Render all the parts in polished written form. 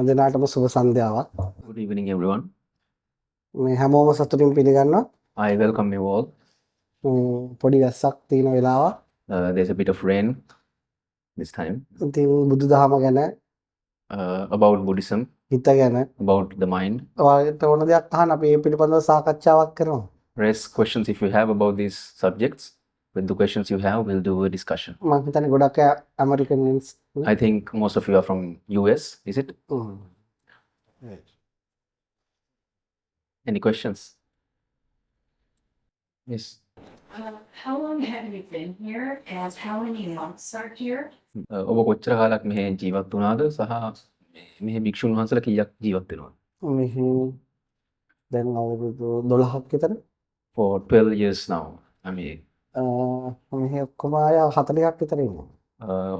හැමදෙනාටම සුබ සන්ධ්‍යාවක්. Good evening, everyone. මේ හැමෝම සතුටින් පිළිගන්නවා. I welcome you all. පොඩි වැස්සක් තියෙන වෙලාවක්. There's a bit of rain this time. ඉතින් බුදුදහම ගැන, About Buddhism, හිත ගැන, about the mind. ඔයාලට ඕන දෙයක් අහන්න අපි මේ පිළිබඳව සාකච්ඡාවක් කරනවා. Raise questions if you have about these subjects. With the questions you have, we'll do a discussion. මම හිතන්නේ ගොඩක් ඇමරිකන්ස්. I think most of you are from US, is it? Any questions? Yes. How long have you been here and how many months are here? ඔබ කොච්චර කාලයක් මෙහි ජීවත් වුණාද සහ මෙහි භික්ෂුන් වහන්සේලා කීයක් ජීවත් වෙනවද? මෙහි දැන් අවුරුදු 12ක් විතර. For 12 years now. I mean, මෙහි ඔක්කොම අය 40ක් විතර ඉන්නවා.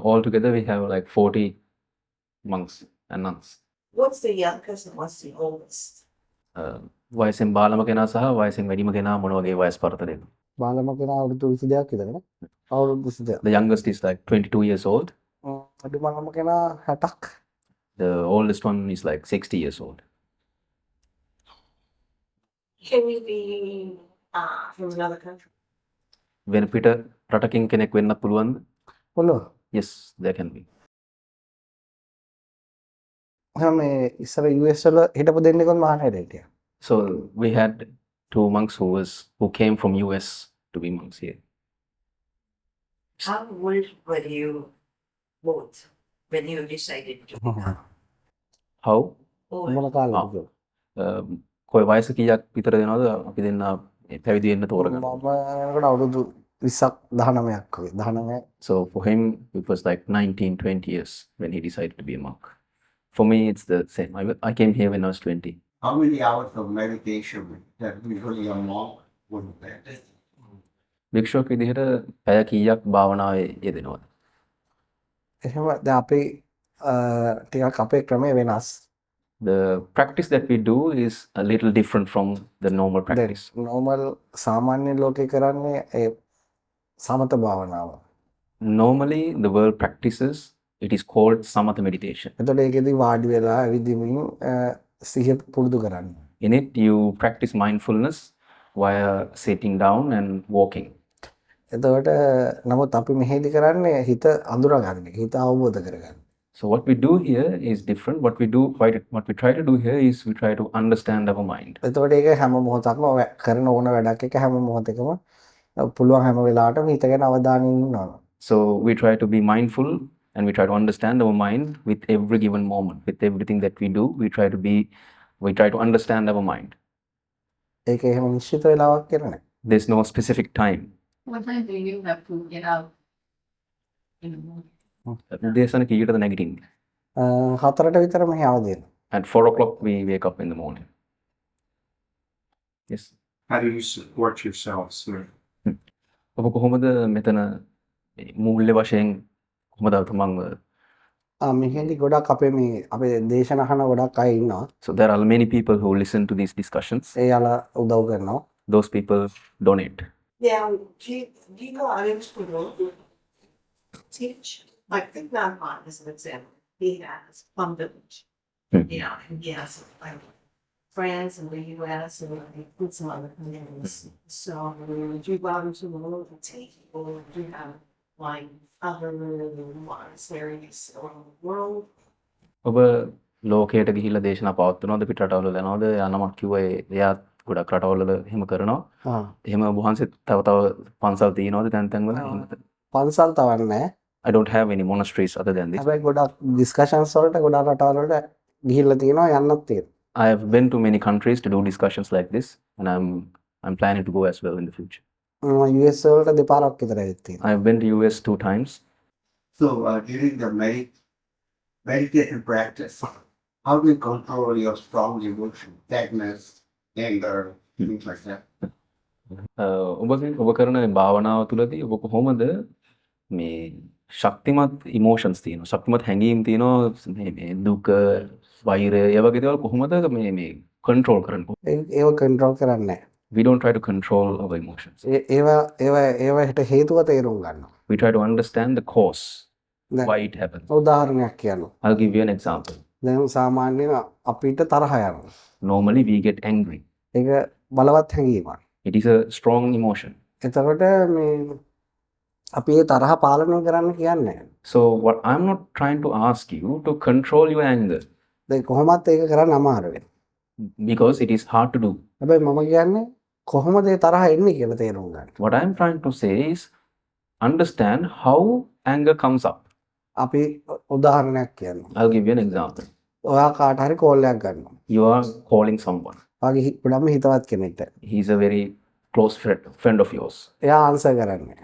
all together we have like 40 monks and nuns. What's the youngest and what's the oldest? වයසෙන් බාලම කෙනා සහ වයසෙන් වැඩිම කෙනා මොන වගේ වයස් පරතරයද? බාලම කෙනා අවුරුදු 22ක් විතර නේ. අවුරුදු 22ක්. The youngest is like 22 years old. අඩුමම කෙනා 60ක්. The oldest one is like 60 years old. Can we be from another country? වෙන පිට රටකින් කෙනෙක් වෙන්නත් පුළුවන්ද? පුළුවන්. Yes, there can be. මේ ඉස්සර US වල හිටපු දෙන්නෙකුත් මහානයට හිටියා. So we had two monks who came from US to be monks here. How old were you both when you decided to become How? old? මොන කාලෙද? කොයි වයස කීයක් විතර වෙනවද අපි දෙන්න පැවිදි වෙන්න තෝරගන්න? මම යනකොට අවුරුදු 20ක් 19ක් වගේ 19. So for him it was like 19, 20 years when he decided to be a monk. For me it's the same. I came here when I was 20. How many hours of meditation that usually a monk would practice? භික්ෂුවක් විදිහට පැය කීයක් භාවනාවේ යෙදෙනවද? එහෙම දැන් අපි ටිකක් අපේ ක්‍රමය වෙනස්. The practice that we do is a little different from the normal practice. Normal සාමාන්‍ය ලෝකේ කරන්නේ ඒ සමත භාවනාව. Normally the world practices, it is called samatha meditation. එතකොට ඒකෙදි වාඩි වෙලා ඇවිදින්මින් සිහිය පුරුදු කරන්න. In it you practice mindfulness while sitting down and walking. එතකොට නමුත් අපි මෙහෙදි කරන්නේ හිත අඳුරගන්න එක, හිත අවබෝධ කරගන්න. So what we do here is different. What we try to do here is we try to understand our mind. එතකොට ඒක හැම මොහොතක්ම ඔය කරන ඕන වැඩක් එක හැම මොහොතකම පුළුවන් හැම වෙලාවටම හිත ගැන අවධානයෙන් ඉන්නවා. So we try to be mindful and we try to understand our mind with every given moment. With everything that we do, we try to understand our mind. ඒක එහෙම නිශ්චිත වෙලාවක් කරන්නේ. There's no specific time. What time do you have to get out in the morning? උදේසන කීයටද නැගිටින්නේ? 4ට විතර මෙහි අවදි වෙනවා. At 4 o'clock we wake up in the morning. Yes. How do you support yourself, sir? ඔබ කොහොමද මෙතන මූල්‍ය වශයෙන් කොහොමද තමන්ව? මෙහෙදි ගොඩක් අපේ දේශන අහන ගොඩක් අය ඉන්නවා. So there are many people who listen to these discussions. ඒ යාලා උදව් කරනවා. Those people donate. Yeah, do you know Alex Puro teach? Like the grandma is an example. He has Plum Village. You know, and he has like France and the US and some other countries. So do you go out into the world and take people? Do you have like other monasteries around the world? ඔබ ලෝකයට ගිහිල්ලා දේශනා පවත්වනවද පිට රටවල යනවද? යනමක් කිව්වා එයා ගොඩක් රටවල එහෙම කරනවා. එහෙම ඔබ වහන්සේ තව පන්සල් තියෙනවද තැන් වල? පන්සල් තවන්නේ නැහැ. I don't have any monasteries other than this. හැබැයි ගොඩක් ඩිස්කෂන්ස් වලට ගොඩක් රටවල් වලට ගිහිල්ලා තියෙනවා යන්නත් තියෙනවා. I have been to many countries to do discussions like this and I'm planning to go as well in the future. US වලට දෙපාරක් විතර ඇවිත් තියෙනවා. I have been to US 2 times. So during the meditation practice, how do you control your strong emotion, sadness, anger, things like that? ඔබ කරන භාවනාව තුළදී ඔබ කොහොමද මේ ශක්තිමත් emotions තියෙනවා, ශක්තිමත් හැඟීම් තියෙනවා, මේ දුක, වෛරය, ඒ වගේ දේවල් කොහොමද මේ control කරන්නේ? ඒව control කරන්නේ නැහැ. We don't try to control our emotions. ඒවට හේතුව තේරුම් ගන්නවා. We try to understand the cause, why it happens. උදාහරණයක් කියනවා. I'll give you an example. දැන් සාමාන්‍යයෙන් අපිට තරහ යනවා. Normally, we get angry. ඒක බලවත් හැඟීමක්. It is a strong emotion. එතකොට මේ අපි ඒ තරහ පාලනය කරන්න කියන්නේ නැහැ. So, what I'm not trying to ask you to control your anger දැන් කොහොමත් ඒක කරන්න අමාරුයි. because it is hard to do. හැබැයි මම කියන්නේ කොහොමද ඒ තරහ එන්නේ කියලා තේරුම් ගන්න. What I'm trying to say is understand how anger comes up. අපි උදාහරණයක් කියන්නම්. I'll give you an example. ඔයා කාට හරි කෝල් එකක් ගන්නවා. You are calling someone. ඔයාගේ ගොඩක්ම හිතවත් කෙනෙක්ට. He's a very close friend of yours. එයා ආන්සර් කරන්නේ.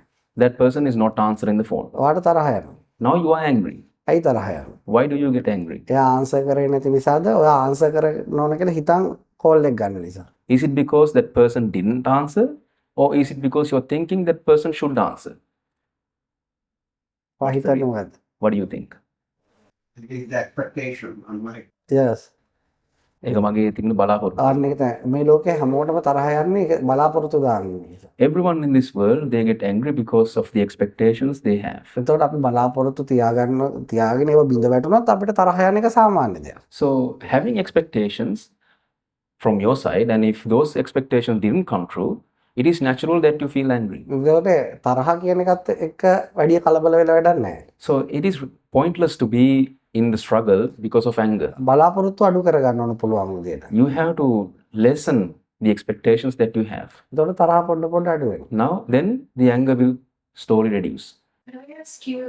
That person is not answering the phone. ඔයාට තරහ යනවා. Now you are angry. ඇයි තරහ යන්නේ? Why do you get angry? එයා ආන්සර් කරේ නැති නිසාද? ඔයා ආන්සර් කරන්න ඕන කියලා හිතන් කෝල් එක ගන්න නිසා. Is it because that person didn't answer, or is it because you're thinking that person should answer? ඔයා හිතන්නේ මොකද්ද? What do you think? It is the expectation on my yes. ඒක මගේ තිබුණු බලාපොරොත්තු. ආන්න එක තමයි. මේ ලෝකේ හැමෝටම තරහ යන්නේ ඒක බලාපොරොත්තු දාන්න නිසා. Everyone in this world, they get angry because of the expectations they have. එතකොට අපි බලාපොරොත්තු තියාගෙන ඒව බිඳ වැටුණොත් අපිට තරහ යන එක සාමාන්‍ය දෙයක්. So having expectations from your side, and if those expectations didn't come true, it is natural that you feel angry. ඒකට තරහ කියන එකත් එක්ක වැඩි කලබල වෙලා වැඩක් නැහැ. So it is pointless to be in the struggle because of anger. බලාපොරොත්තු අඩු කරගන්න ඕන පුළුවන් විදියට. You have to lessen the expectations that you have. එතකොට තරහ පොඩ පොඩ අඩු වෙනවා. Now, then the anger will slowly reduce. Can I ask you,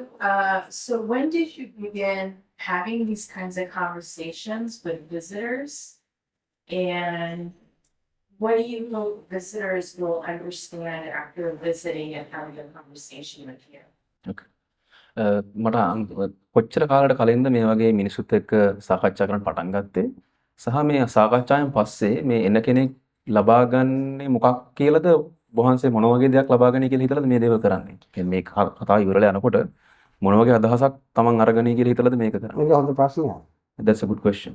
so when did you begin having these kinds of conversations with visitors? And what do you hope visitors will understand after visiting and having a conversation with you? මට කොච්චර කාලකට කලින්ද මේ වගේ මිනිස්සුත් එක්ක සාකච්ඡා කරන්න පටන් ගත්තේ සහ මේ සාකච්ඡාවෙන් පස්සේ මේ එන කෙනෙක් ලබා ගන්නේ මොකක් කියලාද වහන්සේ මොන වගේ දෙයක් ලබා ගන්නේ කියලා හිතලාද මේ දේවල් කරන්නේ. කියන්නේ මේ කතාව ඉවරලා යනකොට මොන වගේ අදහසක් තමන් අරගන්නේ කියලා හිතලාද මේක කරන්නේ. මේක හොඳ ප්‍රශ්නයක්. That's a good question.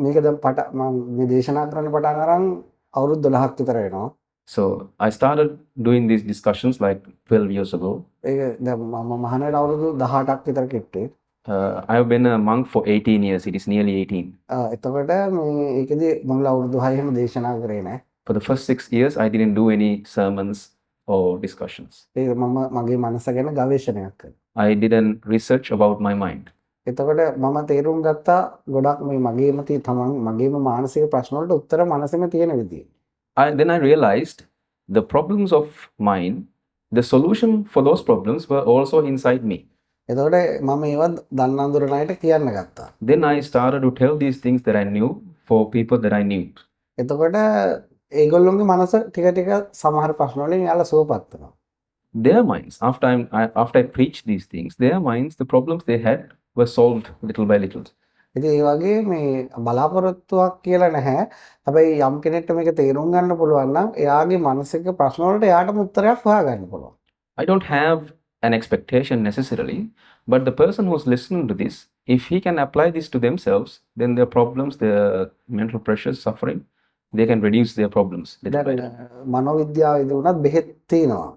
මේක දැන් මම මේ දේශනා කරන්න පටන් අරන් අවුරුදු 12ක් විතර වෙනවා. So I started doing these discussions like 12 years ago. ඒක දැන් මම මහානට අවුරුදු 18ක් විතර කෙට්ටේ. I have been a monk for 18 years. It is nearly 18. එතකොට මේ ඒකදී මම අවුරුදු 6 එහෙම දේශනා කරේ නැහැ. For the first 6 years, I didn't do any sermons or discussions. ඒක මම මගේ මනස ගැන ගවේෂණයක් කරා. I didn't research about my mind. එතකොට මම තේරුම් ගත්තා ගොඩක් මේ මගේම මානසික ප්‍රශ්න වලට උත්තර මනසෙම තියෙන විදිය. Then I realized the problems of mine, the solution for those problems were also inside me. එතකොට මම ඒවා දන්න අඳුරන අයට කියන්න ගත්තා. Then I started to tell these things that I knew for people that I knew. එතකොට ඒගොල්ලොන්ගේ මනස ටික ටික සමහර ප්‍රශ්න වලින් යාලා සුවපත් වෙනවා. Their minds, after I preached these things, their minds, the problems they had were solved little by little. ඉතින් ඒ වගේ මේ බලාපොරොත්තුවක් කියලා නැහැ. හැබැයි යම් කෙනෙක්ට මේක තේරුම් ගන්න පුළුවන් නම් එයාගේ මානසික ප්‍රශ්න වලට එයාටම උත්තරයක් හොයාගන්න පුළුවන්. I don't have an expectation necessarily, but the person who's listening to this, if he can apply this to themselves, then their problems, their mental pressures, suffering, they can reduce their problems. දැන් මනෝවිද්‍යාවේදී උනත් බෙහෙත් තියෙනවා.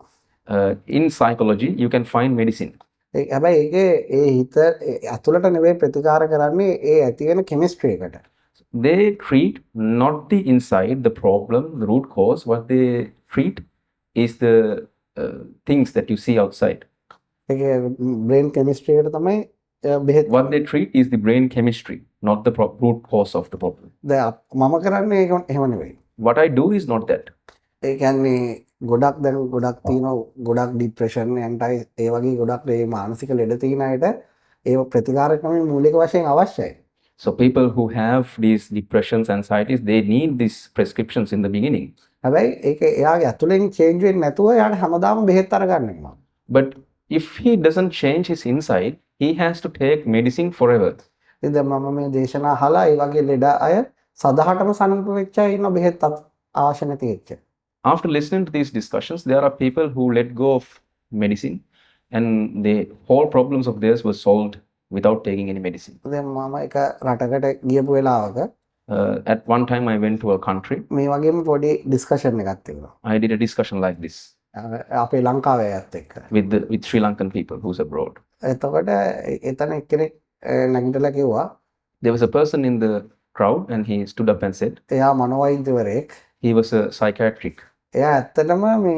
In psychology, you can find medicine. හැබැයි ඒකේ ඒ හිත අතුලට නෙවෙයි ප්‍රතිකාර කරන්නේ ඒ ඇති වෙන කෙමිස්ට්‍රි එකට. They treat not the inside, the problem, the root cause. What they treat is the things that you see outside. ඒකේ බ්‍රේන් කෙමිස්ට්‍රි එකට තමයි බෙහෙත්. What they treat is the brain chemistry, not the root cause of the problem. දැන් මම කරන්නේ ඒක එහෙම නෙවෙයි. What I do is not that. ඒ කියන්නේ ගොඩක් දැන් ගොඩක් තියෙනවා ගොඩක් ડિප්‍රෙෂන් ඇන්ටයි ඒ වගේ ගොඩක් මේ මානසික ලෙඩ තියෙන අයට ඒව ප්‍රතිකාර ක්‍රමයේ මූලික වශයෙන් අවශ්‍යයි. So people who have these depressions, anxieties, they need these prescriptions in the beginning. හැබැයි ඒක එයාගේ ඇතුලෙන් චේන්ජ් වෙන්නේ නැතුව එයාට හැමදාම බෙහෙත් අරගන්න වෙනවා. But if he doesn't change his inside, he has to take medicine forever. ඉතින් දැන් මම මේ දේශනා අහලා ඒ වගේ ලෙඩ අය සදාහටම සනීප වෙච්ච අය ඉන්න බෙහෙත් අවශ්‍ය නැති වෙච්ච. After listening to these discussions, there are people who let go of medicine and the whole problems of theirs were solved without taking any medicine. දැන් මම එක රටකට ගියපු වෙලාවක At one time, I went to a country. මේ වගේම පොඩි discussion එකක් තිබුණා. I did a discussion like this අපේ ලංකාවේ අයත් එක්ක. with Sri Lankan people who's abroad. එතකොට එතන එක්කෙනෙක් නැගිටලා කිව්වා There was a person in the crowd and he stood up and said එයා මනෝවෛද්‍යවරයෙක්. he was a psychiatric. එයා ඇත්තටම මේ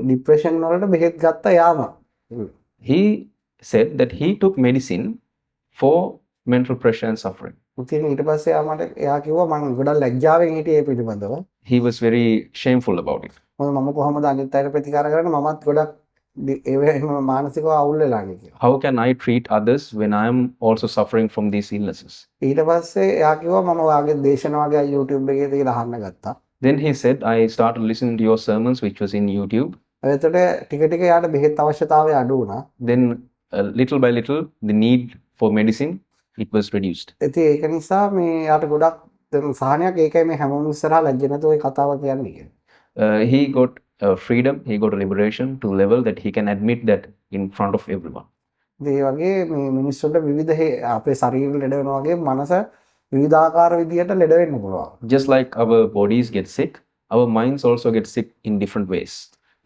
ડિප්‍රෙෂන් වලට බෙහෙත් ගත්තා යාම. He said that he took medicine for mental pressure and suffering. ඉතින් ඊට පස්සේ එයා කිව්වා මම ගොඩක් ලැජ්ජාවෙන් හිටියේ ඒ පිළිබඳව. He was very shameful about it. මොකද මම කොහොමද අනිත් අයට ප්‍රතිකාර කරන්නේ මමත් ගොඩක් එහෙම මානසිකව අවුල් වෙලානේ කියලා. How can I treat others when I am also suffering from these illnesses? ඊට පස්සේ එයා කිව්වා මම ඔයාගේ දේශනා වගේ YouTube එකේ තියලා අහන්න ගත්තා. Then he said, I started listening to your sermons, which was in YouTube. එතකොට ටික ටික එයාට බෙහෙත් අවශ්‍යතාවය අඩු වුණා. Then, little by little, the need for medicine it was reduced. ඉතින් ඒක නිසා මේ යාට ගොඩක් දැන් සහනයක් ඒකයි මේ හැමෝම ඉස්සරහා ලැජ්ජ නැතුව ඒ කතාව කියන්නේ කියලා. He got freedom, he got a liberation to a level that he can admit that in front of everyone. ඉතින් ඒ වගේ මේ මිනිස්සුන්ට විවිධ අපේ ශරීර ලෙඩ වෙනවා වගේ මනස විවිධාකාර විදියට ලෙඩ වෙන්න පුළුවන්. Just like our bodies get sick, our minds also get sick in different ways.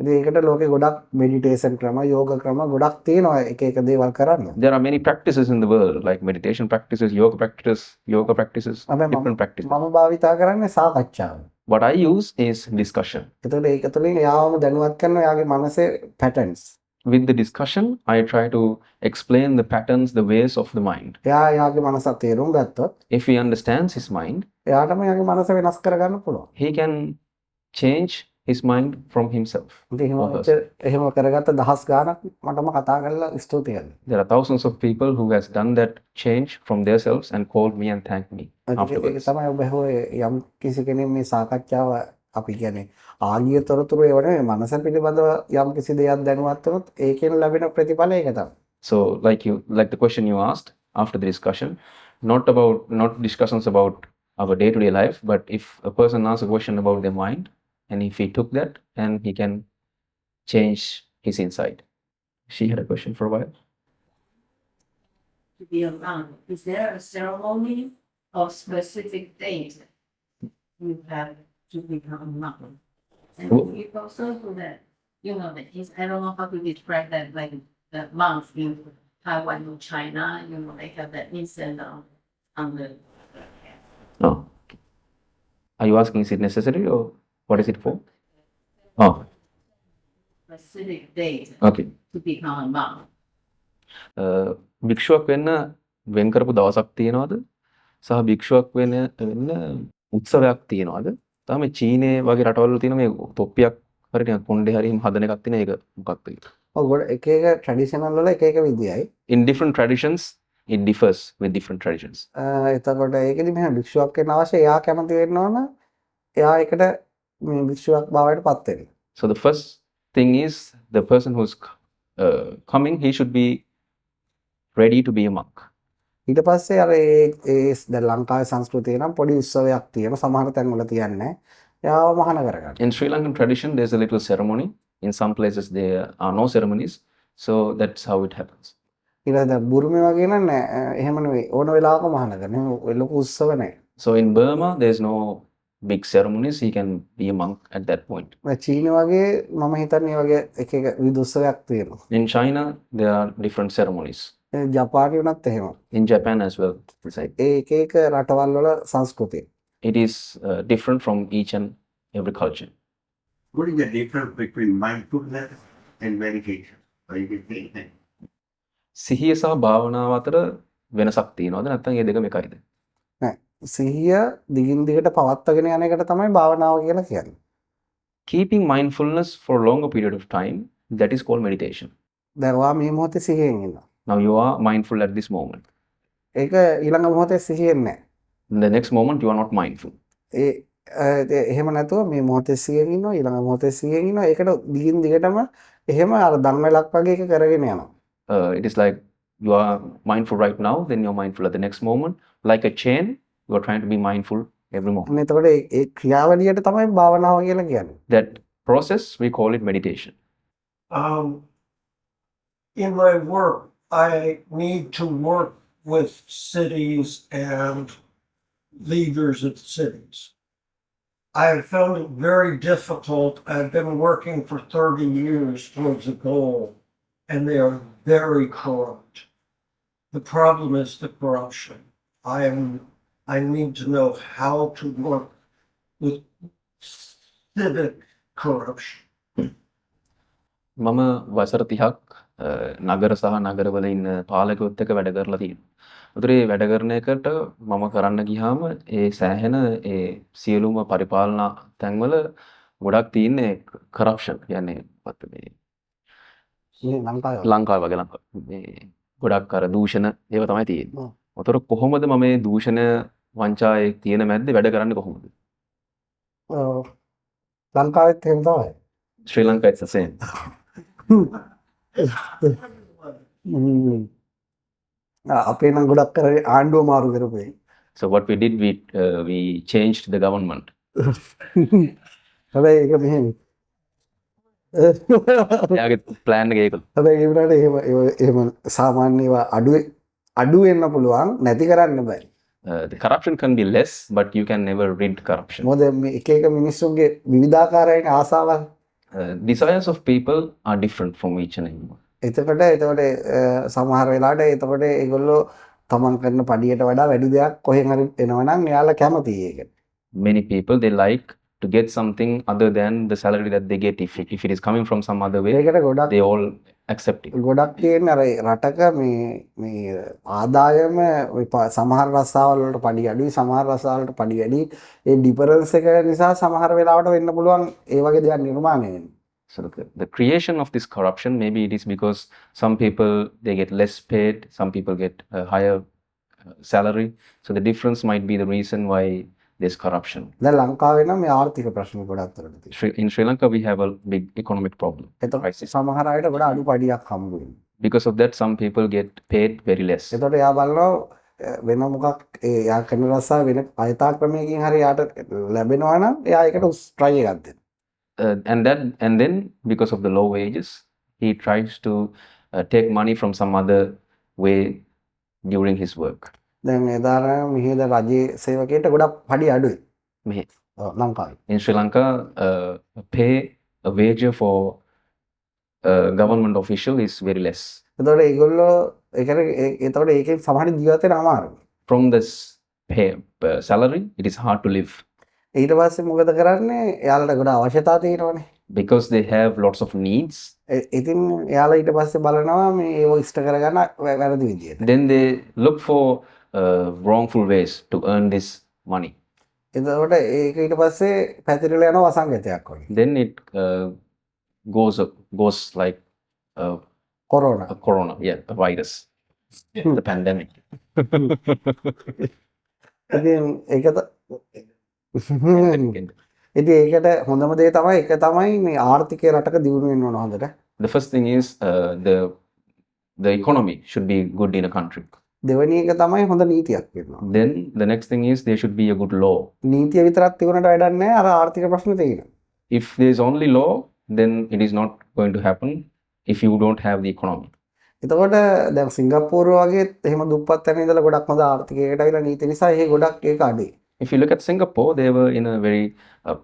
ඉතින් ඒකට ලෝකේ ගොඩක් මෙඩිටේෂන් ක්‍රම, යෝග ක්‍රම ගොඩක් තියෙනවා එක එක දේවල් කරන්න. There are many practices in the world, like meditation practices, yoga practices, හැබැයි different practices. මම භාවිතා කරන්නේ සාකච්ඡාව. What I use is discussion. එතකොට ඒක තුළින් එයාවම දැනුවත් කරනවා එයාගේ මනසේ patterns. With the discussion, I try to explain the patterns, the ways of the mind. එයා එයාගේ මනස තේරුම් ගත්තොත් If he understands his mind, එයාටම එයාගේ මනස වෙනස් කරගන්න පුළුවන්. he can change his mind from himself. ඉතින් Others. එහෙම කරගත්ත දහස් ගාණක් මටම කතා කරලා ස්තුති කරනවා. There are thousands of people who has done that change from themselves and called me and thanked me ඒක afterwards. තමයි ඔබ හොය යම් කිසි කෙනෙක් මේ සාකච්ඡාව අපි කියන්නේ ආගිය තොරතුරු ඒව නෙවෙයි මනස පිළිබඳව යම් කිසි දෙයක් දැනුවත් වුණොත් ඒකෙන් ලැබෙන ප්‍රතිඵල ඒක තමයි. So, like the question you asked after the discussion, not discussions about our day-to-day life, but if a person asks a question about their mind, and if he took that, and he can change his insight. She had a question for a while. To be a monk, is there a ceremony or specific date you have to become a monk? And Well- you also do that, that is, I don't know how to describe that, like the monks in Taiwan or China, they have that incense on the. Oh. Are you asking is it necessary or what is it for? Oh, Specific date okay. to become a monk. භික්ෂුවක් වෙන්න වෙන් කරපු දවසක් තියෙනවද? සහ භික්ෂුවක් වෙන්න උත්සවයක් තියෙනවද? තම චීනේ වගේ රටවල් වල තියෙන මේ තොප්පියක් හරි නිකන් කොණ්ඩේ හරි හදන එකක් තියෙන එක මොකක්ද කියලා. ඔව් ගොඩ එක එක ට්‍රැඩිෂනල් වල එක එක විදියයි. In different traditions, it differs with different traditions. එතකොට ඒකෙදි මෙහෙම භික්ෂුවක් වෙන්න අවශ්‍ය එයා කැමති වෙන්න ඕන එයා එකට මේ භික්ෂුවක් බවට පත් වෙන්න. So the first thing is the person who's coming, he should be ready to be a monk. ඊට පස්සේ අර ඒ දැන් ලංකාවේ සංස්කෘතිය නම් පොඩි උත්සවයක් තියෙනවා සමහර තැන්වල තියන්නේ. එයාව මහාන කරගන්න. In Sri Lankan tradition, there's a little ceremony. In some places, there are no ceremonies. So that's how it happens. ඊට දැන් බුරුමේ වගේ නම් නෑ එහෙම නෙවෙයි ඕන වෙලාවක මහාන කරනවා. ලොකු උත්සව නෑ. So in Burma, there's no big ceremonies. He can be a monk at that point. චීන වගේ මම හිතන්නේ ඒ වගේ එක එක විවිධ උත්සවයක් තියෙනවා. In China, there are different ceremonies. ජපානයේ උනත් එහෙම. In Japan as well. It's like, ඒ එක එක රටවල් වල සංස්කෘතිය. it is different from each and every culture. What is the difference between mindfulness and meditation? Or you can say that. සිහිය සහ භාවනාව අතර වෙනසක් තියෙනවද නැත්නම් මේ දෙකම එකයිද? සිහිය දිගින් දිගට පවත්වාගෙන යන එකට තමයි භාවනාව කියලා කියන්නේ. Keeping mindfulness for a longer period of time, that is called meditation. දැන් ඔයා මේ මොහොතේ සිහියෙන් ඉන්නවා. Now you are mindful at this moment. ඒක ඊළඟ මොහොතේ සිහියෙන් නැහැ. In the next moment, you are not mindful. එහෙම නැතුව මේ මොහොතේ සිහියෙන් ඉන්නවා ඊළඟ මොහොතේ සිහියෙන් ඉන්නවා ඒකට දිගින් දිගටම එහෙම අර ධම්මලක් වගේ එක කරගෙන යනවා. It is like you are mindful right now, then you're mindful at the next moment. Like a chain, you are trying to be mindful every moment. අන්න එතකොට ඒ ක්‍රියාවලියට තමයි භාවනාව කියලා කියන්නේ. That process, we call it meditation. In my work, I need to work with cities and leaders of cities. I have found it very difficult. I've been working for 30 years towards a goal, and they are very corrupt. The problem is the corruption. I need to know how to work with civic corruption. මම වසර 30ක් නගර සහ නගරවල ඉන්න පාලකයොත් එක්ක වැඩ කරලා තියෙනවා. උතර ඒ වැඩ කරන එකට මම කරන්න ගියාම ඒ සෑහෙන ඒ සියලුම පරිපාලන තැන්වල ගොඩක් තියෙන්නේ කරප්ෂන්. කියන්නේ මොකක්ද මේ මේ ලංකාවේ ලංකාව වගේ ලංකාව මේ ගොඩක් අර දූෂණ ඒව තමයි තියෙන්නේ. ඔව්. උතර කොහොමද මම මේ දූෂණ වංචාවේ තියෙන මැද්දේ වැඩ කරන්නේ කොහොමද? ලංකාවෙත් එහෙම තමයි. ශ්‍රී ලංකා it's the same. අපේ නම් ගොඩක් කරේ ආණ්ඩුව මාරු කරපු එක. So what we did, we changed the government. හැබැයි ඒක මෙහෙම. එයාගේ plan එක ඒකලු. හැබැයි ඒ වුණාට එහෙම සාමාන්‍ය ඒවා අඩු වෙන්න පුළුවන් නැති කරන්න බෑ. The corruption can be less, but you can never rid corruption. මොකද මේ එක එක මිනිස්සුන්ගේ විවිධාකාරයෙන් ආසාවල්. Desires of people are different from each and every one. එතකොට සමහර වෙලාවට එතකොට ඒගොල්ලෝ තමන් කරන පඩියට වඩා වැඩි දෙයක් කොහෙන් හරි එනවනම් එයාලා කැමතියි ඒකට. Many people, they like to get something other than the salary that they get. If it is coming from some other way, ඒකට ගොඩක් they all accept it. ගොඩක් තියෙන අර රටක මේ ආදායම සමහර රස්සාවල් වලට පඩි අඩුයි සමහර රස්සාවල් වලට පඩි වැඩි. ඒ ඩිෆරන්ස් එක නිසා සමහර වෙලාවට වෙන්න පුළුවන් ඒ වගේ දෙයක් නිර්මාණය වෙන්න. So the creation of this corruption, maybe it is because some people, they get less paid, some people get a higher salary. So the difference might be the reason why there's corruption. දැන් ලංකාවේ නම් මේ ආර්ථික ප්‍රශ්න ගොඩක් තරට තියෙනවා. In Sri Lanka, we have a big economic problem. එතකොට සමහර අයට ගොඩ අඩු පඩියක් හම්බ වෙනවා. Because of that, some people get paid very less. එතකොට එයා බලනවා වෙන මොකක් එයා කරන රස්සාව වෙන අයථා ක්‍රමයකින් හරි යාට ලැබෙනවා නම් එයා ඒකට try එකක් දෙනවා. And then because of the low wages, he tries to take money from some other way during his work. දැන් එදාර මෙහෙද රජයේ සේවකයට ගොඩක් පඩි අඩුයි. මෙහෙ. ලංකාවේ. In Sri Lanka, pay a wage for a government official is very less. එතකොට ඒගොල්ලෝ එතකොට ඒකෙන් සමහර ජීවත් වෙන්න අමාරුයි. From this pay salary, it is hard to live ඊට පස්සේ මොකද කරන්නේ? එයාලට ගොඩ අවශ්‍යතා තියෙනවනේ. because they have lots of needs. ඉතින් එයාලා ඊට පස්සේ බලනවා මේ ඒව ඉෂ්ට කරගන්න වැරදි විදියට. Then they look for wrongful ways to earn this money. එතකොට ඒක ඊට පස්සේ පැතිරලා යනවා වසංගතයක් වගේ. Then it goes like corona. a corona, yeah, a virus, the pandemic. ඉතින් ඒකද ඉතින් ඒකට හොඳම දේ තමයි එක තමයි මේ ආර්ථිකය රටක දියුණු වෙන්න ඕන හොඳට. The first thing is the economy should be good in a country. දෙවෙනි එක තමයි හොඳ නීතියක් වෙන්න ඕන. Then the next thing is there should be a good law. නීතිය විතරක් තිබුණට වැඩක් නැහැ අර ආර්ථික ප්‍රශ්න තියෙනවා. If there is only law, then it is not going to happen if you don't have the economy. එතකොට දැන් සිංගප්පූරුව වගේ එහෙම දුප්පත් තැන ඉඳලා ගොඩක් හොඳ ආර්ථිකයකට අවිලා නීති නිසා ඒ ගොඩක් ඒක අඩුයි. If you look at Singapore, they were in a very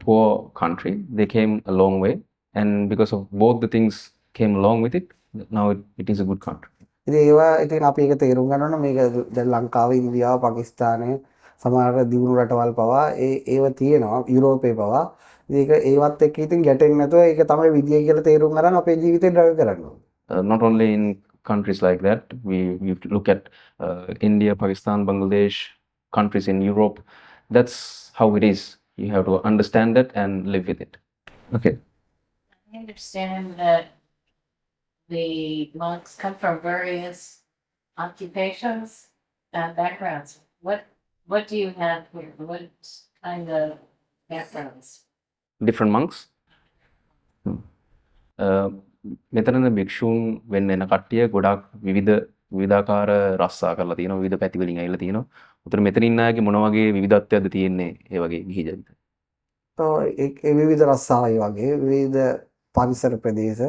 poor country. They came a long way, and because of both the things came along with it, now it is a good country. ඉතින් ඒවා ඉතින් අපි ඒක තේරුම් ගන්න ඕන මේක දැන් ලංකාව, ඉන්දියාව, පාකිස්තානය සමහර දියුණු රටවල් පවා ඒව තියෙනවා යුරෝපේ පවා. ඉතින් ඒක ඒවත් එක්ක ඉතින් ගැටෙන්නේ නැතුව ඒක තමයි විදිය කියලා තේරුම් ගන්න අපේ ජීවිතේ ඩ්‍රයිව් කරන්න ඕන. Not only in countries like that, we look at India, Pakistan, Bangladesh, countries in Europe. That's how it is. You have to understand that and live with it. Okay. I understand that the monks come from various occupations and backgrounds. What do you have here? What kind of backgrounds? Different monks. මෙතන භික්ෂූන් වෙන්න එන කට්ටිය ගොඩක් විවිධාකාර රස්සා කරලා තියෙනවා, විවිධ පැති වලින් ඇවිල්ලා තියෙනවා. උතන මෙතන ඉන්න අයගේ මොන වගේ විවිධත්වයක්ද තියෙන්නේ ඒ වගේ ගිහි ජීවිත? ඒ විවිධ රස්සාවයි වගේ විවිධ පරිසර ප්‍රදේශ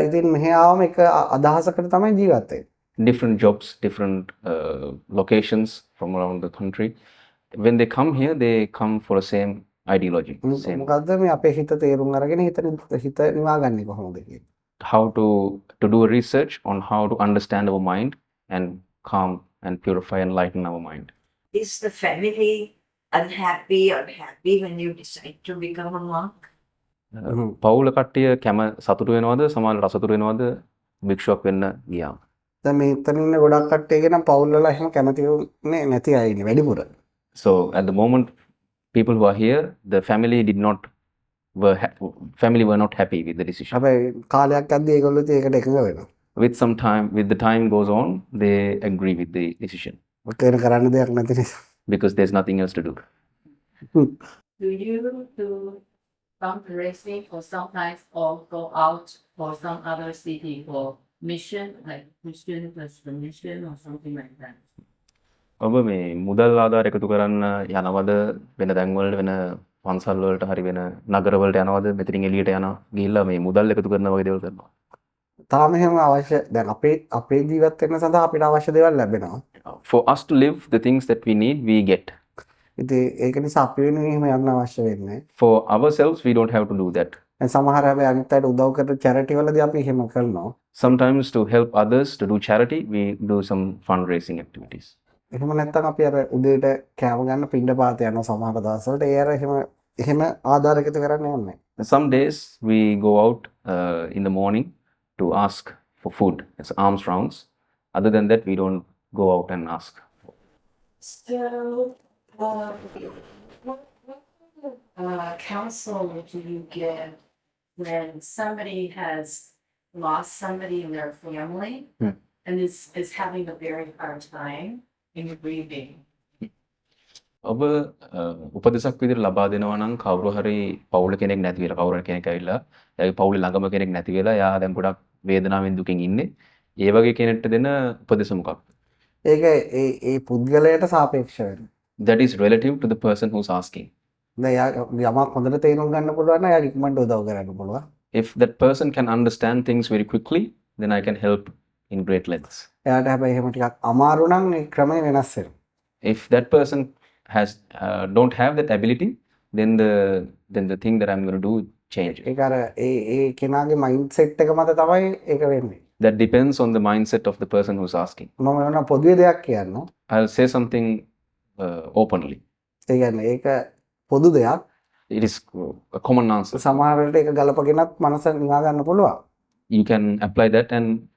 ඉතින් මෙහි ආවම එක අදහසකට තමයි ජීවත් වෙන්නේ. Different jobs, different locations from around the country. When they come here, they come for the same ideology. Same. මොකද්ද මේ අපේ හිත තේරුම් අරගෙන හිත නිවාගන්නේ කොහොමද කියන්නේ? How to do a research on how to understand our mind and calm and purify and lighten our mind. Is the family unhappy or happy when you decide to become a monk? පවුල කට්ටිය සතුටු වෙනවද සමහරවිට අසතුටු වෙනවද භික්ෂුවක් වෙන්න ගියාම? දැන් මේ එතන ඉන්න ගොඩක් කට්ටියගේ නම් පවුල් වල එහෙම කැමති වෙන්නේ නැති අය ඉන්නේ වැඩිපුර. So at the moment, people who are here, the family family were not happy with the decision. හැබැයි කාලයක් යද්දී ඒගොල්ලෝ ඉතින් ඒකට එකඟ වෙනවා. With the time goes on, they agree with the decision මොකද වෙන කරන්න දෙයක් නැති නිසා. because there's nothing else to do. Do you do fundraising or sometimes or go out for some other city for mission, like Christian plus the mission or something like that? ඔබ මේ මුදල් ආධාර එකතු කරන්න යනවද වෙන තැන්වලට වෙන පන්සල් වලට හරි වෙන නගරවලට යනවද මෙතනින් එළියට යනවා ගිහිල්ලා මේ මුදල් එකතු කරන වගේ දේවල් කරනවා? තාම එහෙම අවශ්‍ය දැන් අපේ ජීවත් වෙන්න සඳහා අපිට අවශ්‍ය දේවල් ලැබෙනවා. For us to live the things that we need, we get. ඉතින් ඒක නිසා අපි වෙනුවෙන් එහෙම යන්න අවශ්‍ය වෙන්නේ. For ourselves, we don't have to do that. දැන් සමහර හැබැයි අනිත් අයට උදව් කරන චැරිටි වලදී අපි එහෙම කරනවා. Sometimes to help others to do charity, we do some fundraising activities. එහෙම නැත්නම් අපි අර උදේට කෑම ගන්න පින්ඩ පාත යනවා සමහර දවස්වලට ඒ අර එහෙම ආධාර එකතු කරන්න යන්නේ. Some days we go out in the morning to ask for food. It's alms rounds. Other than that, we don't go out and ask. So, what counsel do you give when somebody has lost somebody in their family and is having a very hard time in grieving? ඔබ උපදෙසක් විදිහට ලබා දෙනවා නම් කවුරු හරි පවුල කෙනෙක් නැති වෙලා කවුරු හරි කෙනෙක් ඇවිල්ලා එයාගේ පවුලේ ළඟම කෙනෙක් නැති වෙලා එයා දැන් ගොඩක් වේදනාවෙන් දුකින් ඉන්නේ. ඒ වගේ කෙනෙක්ට දෙන උපදෙස මොකක්ද? ඒක ඒ පුද්ගලයාට සාපේක්ෂ වෙනවා. That is relative to the person who's asking. දැන් යමක් හොඳට තේරුම් ගන්න පුළුවන් නම් එයාට ඉක්මනට උදව් කරන්න පුළුවන්. If that person can understand things very quickly, then I can help in great lengths. එයාට හැබැයි එහෙම ටිකක් අමාරු නම් මේ ක්‍රමය වෙනස් වෙනවා. If that person don't have that ability, then the thing that I'm going to do changes. ඒක අර ඒ කෙනාගේ මයින්ඩ් සෙට් එක මත තමයි ඒක වෙන්නේ. That depends on the mindset of the person who's asking. මම වෙන පොදුවේ දෙයක් කියන්න. I'll say something openly. ඒ කියන්නේ ඒක පොදු දෙයක්. It is a common answer. සමහර වෙලට ඒක ගලපගෙනත් මනස නිවා ගන්න පුළුවන්. You can apply that and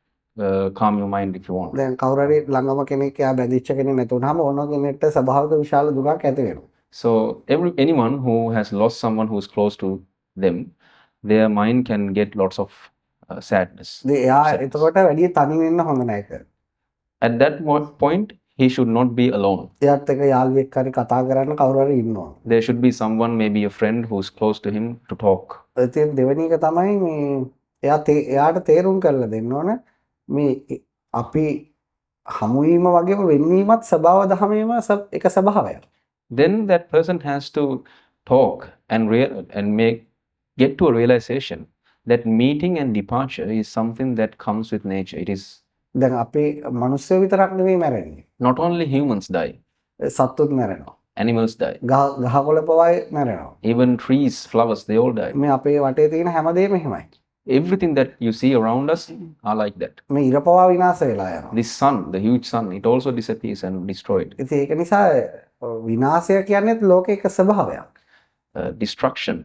calm your mind if you want. දැන් කවුරු හරි ළඟම කෙනෙක් එයා බැඳිච්ච කෙනෙක් නැතුනහම ඕන කෙනෙක්ට ස්වභාවික විශාල දුකක් ඇති වෙනවා. So anyone who has lost someone who's close to them, their mind can get lots of sadness. එයා එතකොට වැඩි තනි වෙන්න හොඳ නැහැ ඒක. At that point, he should not be alone. එයාත් එක්ක යාළුවෙක් හරි කතා කරන්න කවුරු හරි ඉන්නවා. There should be someone, maybe a friend who's close to him to talk. ඉතින් දෙවෙනි එක තමයි මේ එයාට තේරුම් කරලා දෙන්න ඕන මේ අපි හමුවීම වගේම වෙන්වීමත් ස්වභාව දහමේම එක ස්වභාවයක්. Then that person has to talk and get to a realization that meeting and departure is something that comes with nature. It is දැන් අපි මිනිස්සු විතරක් නෙවෙයි මැරෙන්නේ. not only humans die, සත්තුත් මැරෙනවා. animals die. ගහකොළ පවා මැරෙනවා. Even trees, flowers, they all die. මේ අපේ වටේ තියෙන හැමදේම එහෙමයි. Everything that you see around us are like that. මේ ඉර පවා විනාශ වෙලා යනවා. This sun, the huge sun, it also disappears and destroyed. ඉතින් ඒක නිසා විනාශය කියන්නේත් ලෝකේ එක ස්වභාවයක්. Destruction,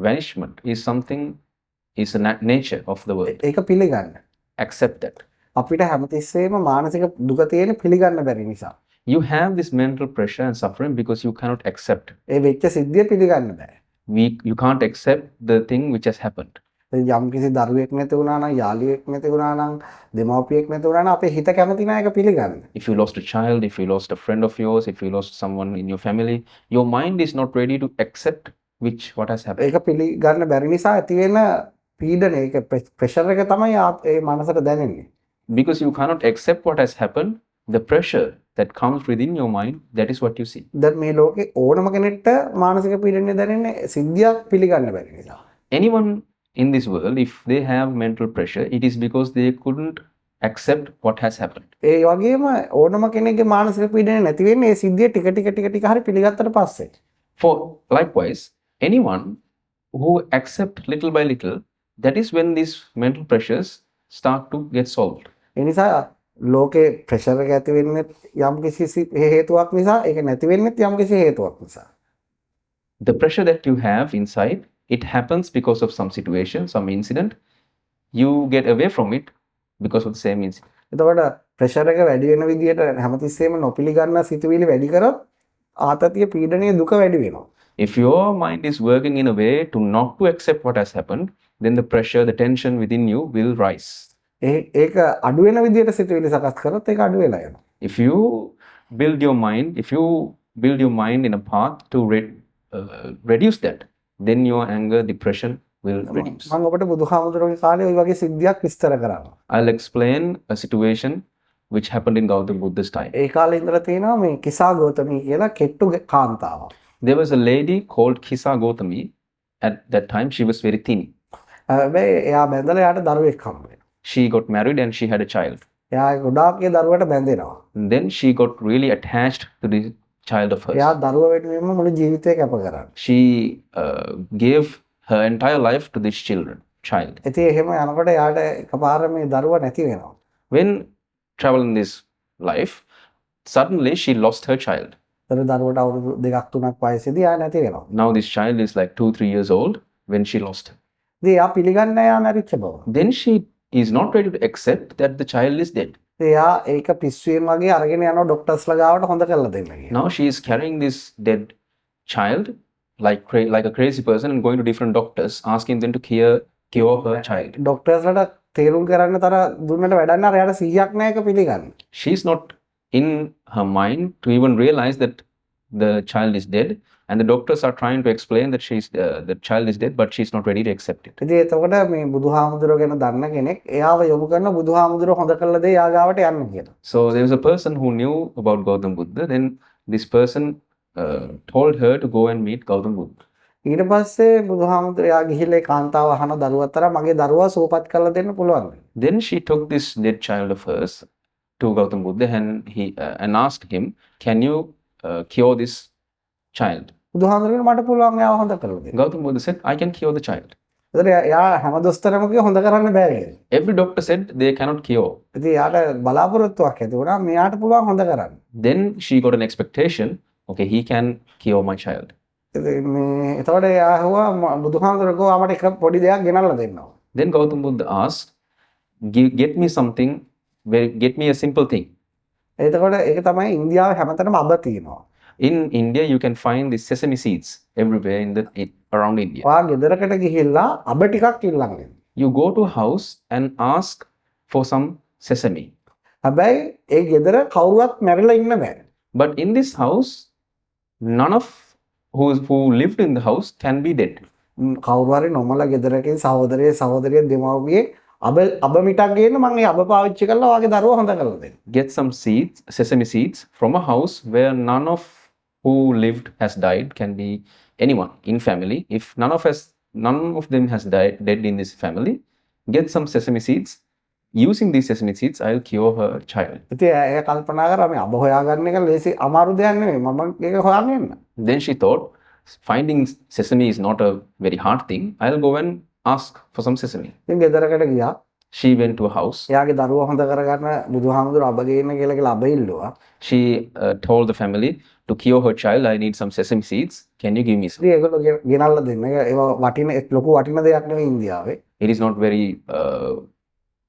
vanishment is a nature of the world. ඒක පිළිගන්න. Accept that. අපිට හැමතිස්සෙම මානසික දුක තියෙන පිළිගන්න බැරි නිසා. You have this mental pressure and suffering because you cannot accept. ඒ වෙච්ච සිද්ධිය පිළිගන්න බෑ. You can't accept the thing which has happened. යම් කිසි දරුවෙක් නැති වුණා නම් යාළුවෙක් නැති වුණා නම් දෙමව්පියෙක් නැති වුණා නම් අපේ හිත කැමති නෑ ඒක පිළිගන්න. If you lost a child, if you lost a friend of yours, if you lost someone in your family, your mind is not ready to accept what has happened. ඒක පිළිගන්න බැරි නිසා ඇති වෙන පීඩන ඒක ප්‍රෙෂර් එක තමයි ඒ මනසට දැනෙන්නේ. Because you cannot accept what has happened, the pressure that comes within your mind, that is what you see. දැන් මේ ලෝකේ ඕනම කෙනෙක්ට මානසික පීඩනය දැනෙන්නේ සිද්ධියක් පිළිගන්න බැරි නිසා. Anyone in this world, if they have mental pressure, it is because they couldn't accept what has happened. ඒ වගේම ඕනම කෙනෙක්ගේ මානසික පීඩනය නැති වෙන්නේ ඒ සිද්ධිය ටික ටික හරි පිළිගත්තට පස්සේ. For likewise, anyone who accept little by little, that is when these mental pressures start to get solved. ඒ නිසා ලෝකේ ප්‍රෙෂර් එක ඇති වෙන්නේ යම් කිසි හේතුවක් නිසා, ඒක නැති වෙන්නේ යම් කිසි හේතුවක් නිසා. The pressure that you have inside, it happens because of some situation, some incident. You get away from it because of the same incident. එතකොට ප්‍රෙෂර් එක වැඩි වෙන විදිහට හැමතිස්සෙම නොපිළිගන්න සිතුවිලි වැඩි කරොත් ආතතිය පීඩනීය දුක වැඩි වෙනවා. If your mind is working in a way to not to accept what has happened, then the pressure, the tension within you will rise. ඒක අඩු වෙන විදිහට සිතුවිලි සකස් කරොත් ඒක අඩු වෙලා යනවා. If you build your mind in a path to reduce that, then your anger, depression will reduce. මම ඔබට බුදුහාමුදුරුවෝගේ කාලේ ওই වගේ සිද්ධියක් විස්තර කරනවා. I'll explain a situation which happened in Gautam Buddha's time. ඒ කාලේ ඉඳලා තියෙනවා මේ කිසා ගෞතමී කියලා කෙට්ටු කාන්තාවක්. There was a lady called Kisa Gautami. At that time, she was very thin. හැබැයි එයා බැඳලා එයාට දරුවෙක් හම්බ වෙනවා. She got married and she had a child. එයා ගොඩාක් ඒ දරුවට බැඳෙනවා. And then she got really attached to the child of hers. එයා දරුවා වෙනුවෙන්ම මුළු ජීවිතේ කැප කරා. She gave her entire life to this child. ඉතින් එහෙම යනකොට එයාට එකපාර මේ දරුවා නැති වෙනවා. When traveling this life, suddenly she lost her child. ඒතර දරුවට අවුරුදු 2-3ක් වයසේදී එයා නැති වෙනවා. Now this child is like 2-3 years old when she lost her. ඉතින් එයා පිළිගන්නේ එයා මැරිච්ච බව. Then she is not ready to accept that the child is dead. ඉතින් එයා ඒක පිස්සුවෙන් වගේ අරගෙන යනවා ડોක්ටර්ස්ලා ගාවට හොඳ කරලා දෙන්න කියලා. Now she is carrying this dead child like a crazy person and going to different doctors asking them to cure her child. ડોක්ටර්ස්ලාට තේරුම් කරන්න තර දුන්නට වැඩක් නෑ එයාට 100ක් නෑ ඒක පිළිගන්න. She's not in her mind to even realize that the child is dead, and the doctors are trying to explain that the child is dead, but she's not ready to accept it. ඉතින් එතකොට මේ බුදුහාමුදුරුවෝ ගැන දන්න කෙනෙක් එයාව යොමු කරන බුදුහාමුදුරුවෝ හොඳ කළ දේ එයා ගාවට යන්න කියලා. So there was a person who knew about Gautam Buddha. Then this person told her to go and meet Gautam Buddha. ඊට පස්සේ බුදුහාමුදුරුවෝ එයා ගිහිල්ලා ඒ කාන්තාව අහන දරුවත් අතර මගේ දරුවා සුවපත් කරලා දෙන්න පුළුවන්ද? Then she took this dead child of hers to Gautam Buddha and asked him, "Can you cure this child?" බුදුහාමුදුරුවෝ මට පුළුවන් එයාව හොඳ කරලා දෙන්න. Gautam Buddha said, "I can cure the child." ඒතර එයා හැම දොස්තරම කිව්ව හොඳ කරන්න බෑ කියලා. Every doctor said they cannot cure. ඉතින් එයාට බලාපොරොත්තුවක් ඇති වුණා මෙයාට පුළුවන් හොඳ කරන්න. Then she got an expectation, okay, he can cure my child. ඉතින් මේ එතකොට එයා ඇහුවා බුදුහාමුදුරුවෝ මට එක පොඩි දෙයක් ගෙනල්ලා දෙන්නවා. Then Gautam Buddha asked, get me something, get me a simple thing. එතකොට ඒක තමයි ඉන්දියාවේ හැමතැනම අබ තියෙනවා. In India, you can find the sesame seeds everywhere around India. ඔයා ගෙදරකට ගිහිල්ලා අබ ටිකක් ඉල්ලන්න. You go to a house and ask for some sesame. හැබැයි ඒ ගෙදර කවුරුවත් මැරිලා ඉන්න බෑ. But in this house, none of who lived in the house can be dead. කවුරු හරි නොමල ගෙදරකින් සහෝදරිය දෙමව්පියේ අබ මිටක් ගේන්න මම ඒ අබ පාවිච්චි කරලා ඔයාගේ දරුවා හොඳ කරලා දෙන්න. Get some seeds, sesame seeds from a house where none of who lived has died, can be anyone in family. If none of them has died dead in this family, get some sesame seeds. Using these sesame seeds, I'll cure her child. ඉතින් එයා කල්පනා කරා මේ අබ හොයාගන්න එක ලේසි අමාරු දෙයක් නෙමෙයි මම ඒක හොයාගෙන එන්න. Then she thought, finding sesame is not a very hard thing. I'll go and ask for some sesame. ඉතින් ගෙදරකට ගියා. She went to a house. එයාගේ දරුවා හොඳ කරගන්න බුදුහාමුදුරුවෝ අබ ගේන්න කියලා අබ ඉල්ලුවා. She told the family, to cure her child, I need some sesame seeds. Can you give me some? ඉතින් ඒගොල්ලෝ ගෙනල්ලා දෙන්න. ඒවා වටින ලොකු වටින දෙයක් නෙවෙයි ඉන්දියාවේ. It is not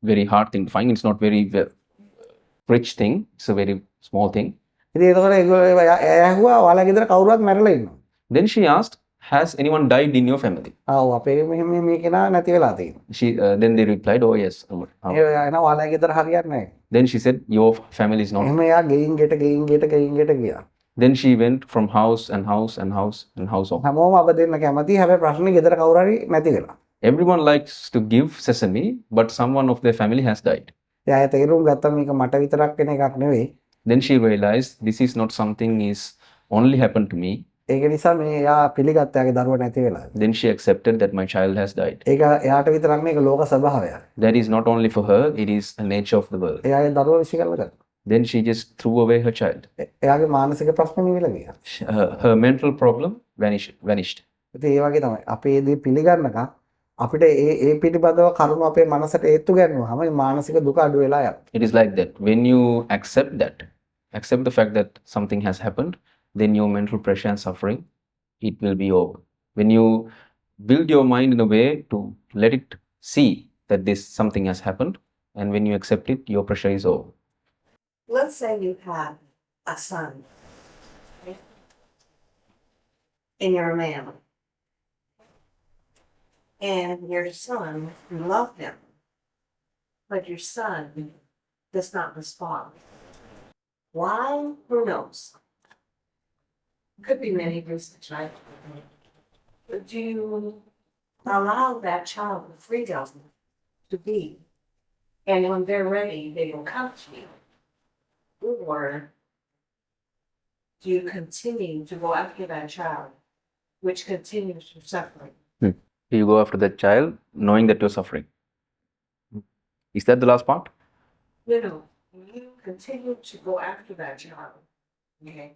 very hard thing to find. It's not very rich thing. It's a very small thing. ඉතින් ඒතකොට ඒගොල්ලෝ ඇහුවා ඔයාලා ගෙදර කවුරුවත් මැරිලා ඉන්නවා. Then she asked, has anyone died in your family? ආව් අපේ මෙහෙම මේ කෙනා නැති වෙලා තියෙනවා. Then they replied, oh yes. ඒ එනවා ඔයාලා ගෙදර හරියන්නේ නැහැ. Then she said, your family is not. එහෙම එයා ගෙයින් ගෙට ගියා. Then she went from house and house and house and house on. හැමෝම අබ දෙන්න කැමති. හැබැයි ප්‍රශ්නේ ගෙදර කවුරු හරි නැති වෙලා. Everyone likes to give sesame, but someone of their family has died. එයා තේරුම් ගත්තා මේක මට විතරක් වෙන එකක් නෙවෙයි. Then she realized this is not something is only happened to me. ඒක නිසා මේ එයා පිළිගත්තා එයාගේ දරුවා නැති වෙලා. Then she accepted that my child has died. ඒක එයාට විතරක් මේක ලෝක ස්වභාවයක්. That is not only for her, it is a nature of the world. එයාගේ දරුවා විශ්ිකල්ල ගත්තා. Then she just threw away her child. එයාගේ මානසික ප්‍රශ්න නිවිලා ගියා. Her mental problem vanished. ඉතින් ඒ වගේ තමයි අපේ දේ පිළිගන්නකම් අපිට ඒ පිටිබඳව කරුණු අපේ මනසට ඒත්තු ගන්නවා. මේ මානසික දුක අඩු වෙලා යනවා. It is like that. When you accept the fact that something has happened, then your mental pressure and suffering, it will be over. When you build your mind in a way to let it see that this something has happened, and when you accept it, your pressure is over. Let's say you have a son. Right? And you're a man. And your son, you love him. But your son does not respond. Why? Who knows? Could be many reasons, right? But do you allow that child the freedom to be? And when they're ready, they will come to you. Or do you continue to go after that child, which continues your suffering? You go after that child knowing that you're suffering. Is that the last part? No. You continue to go after that child. Okay.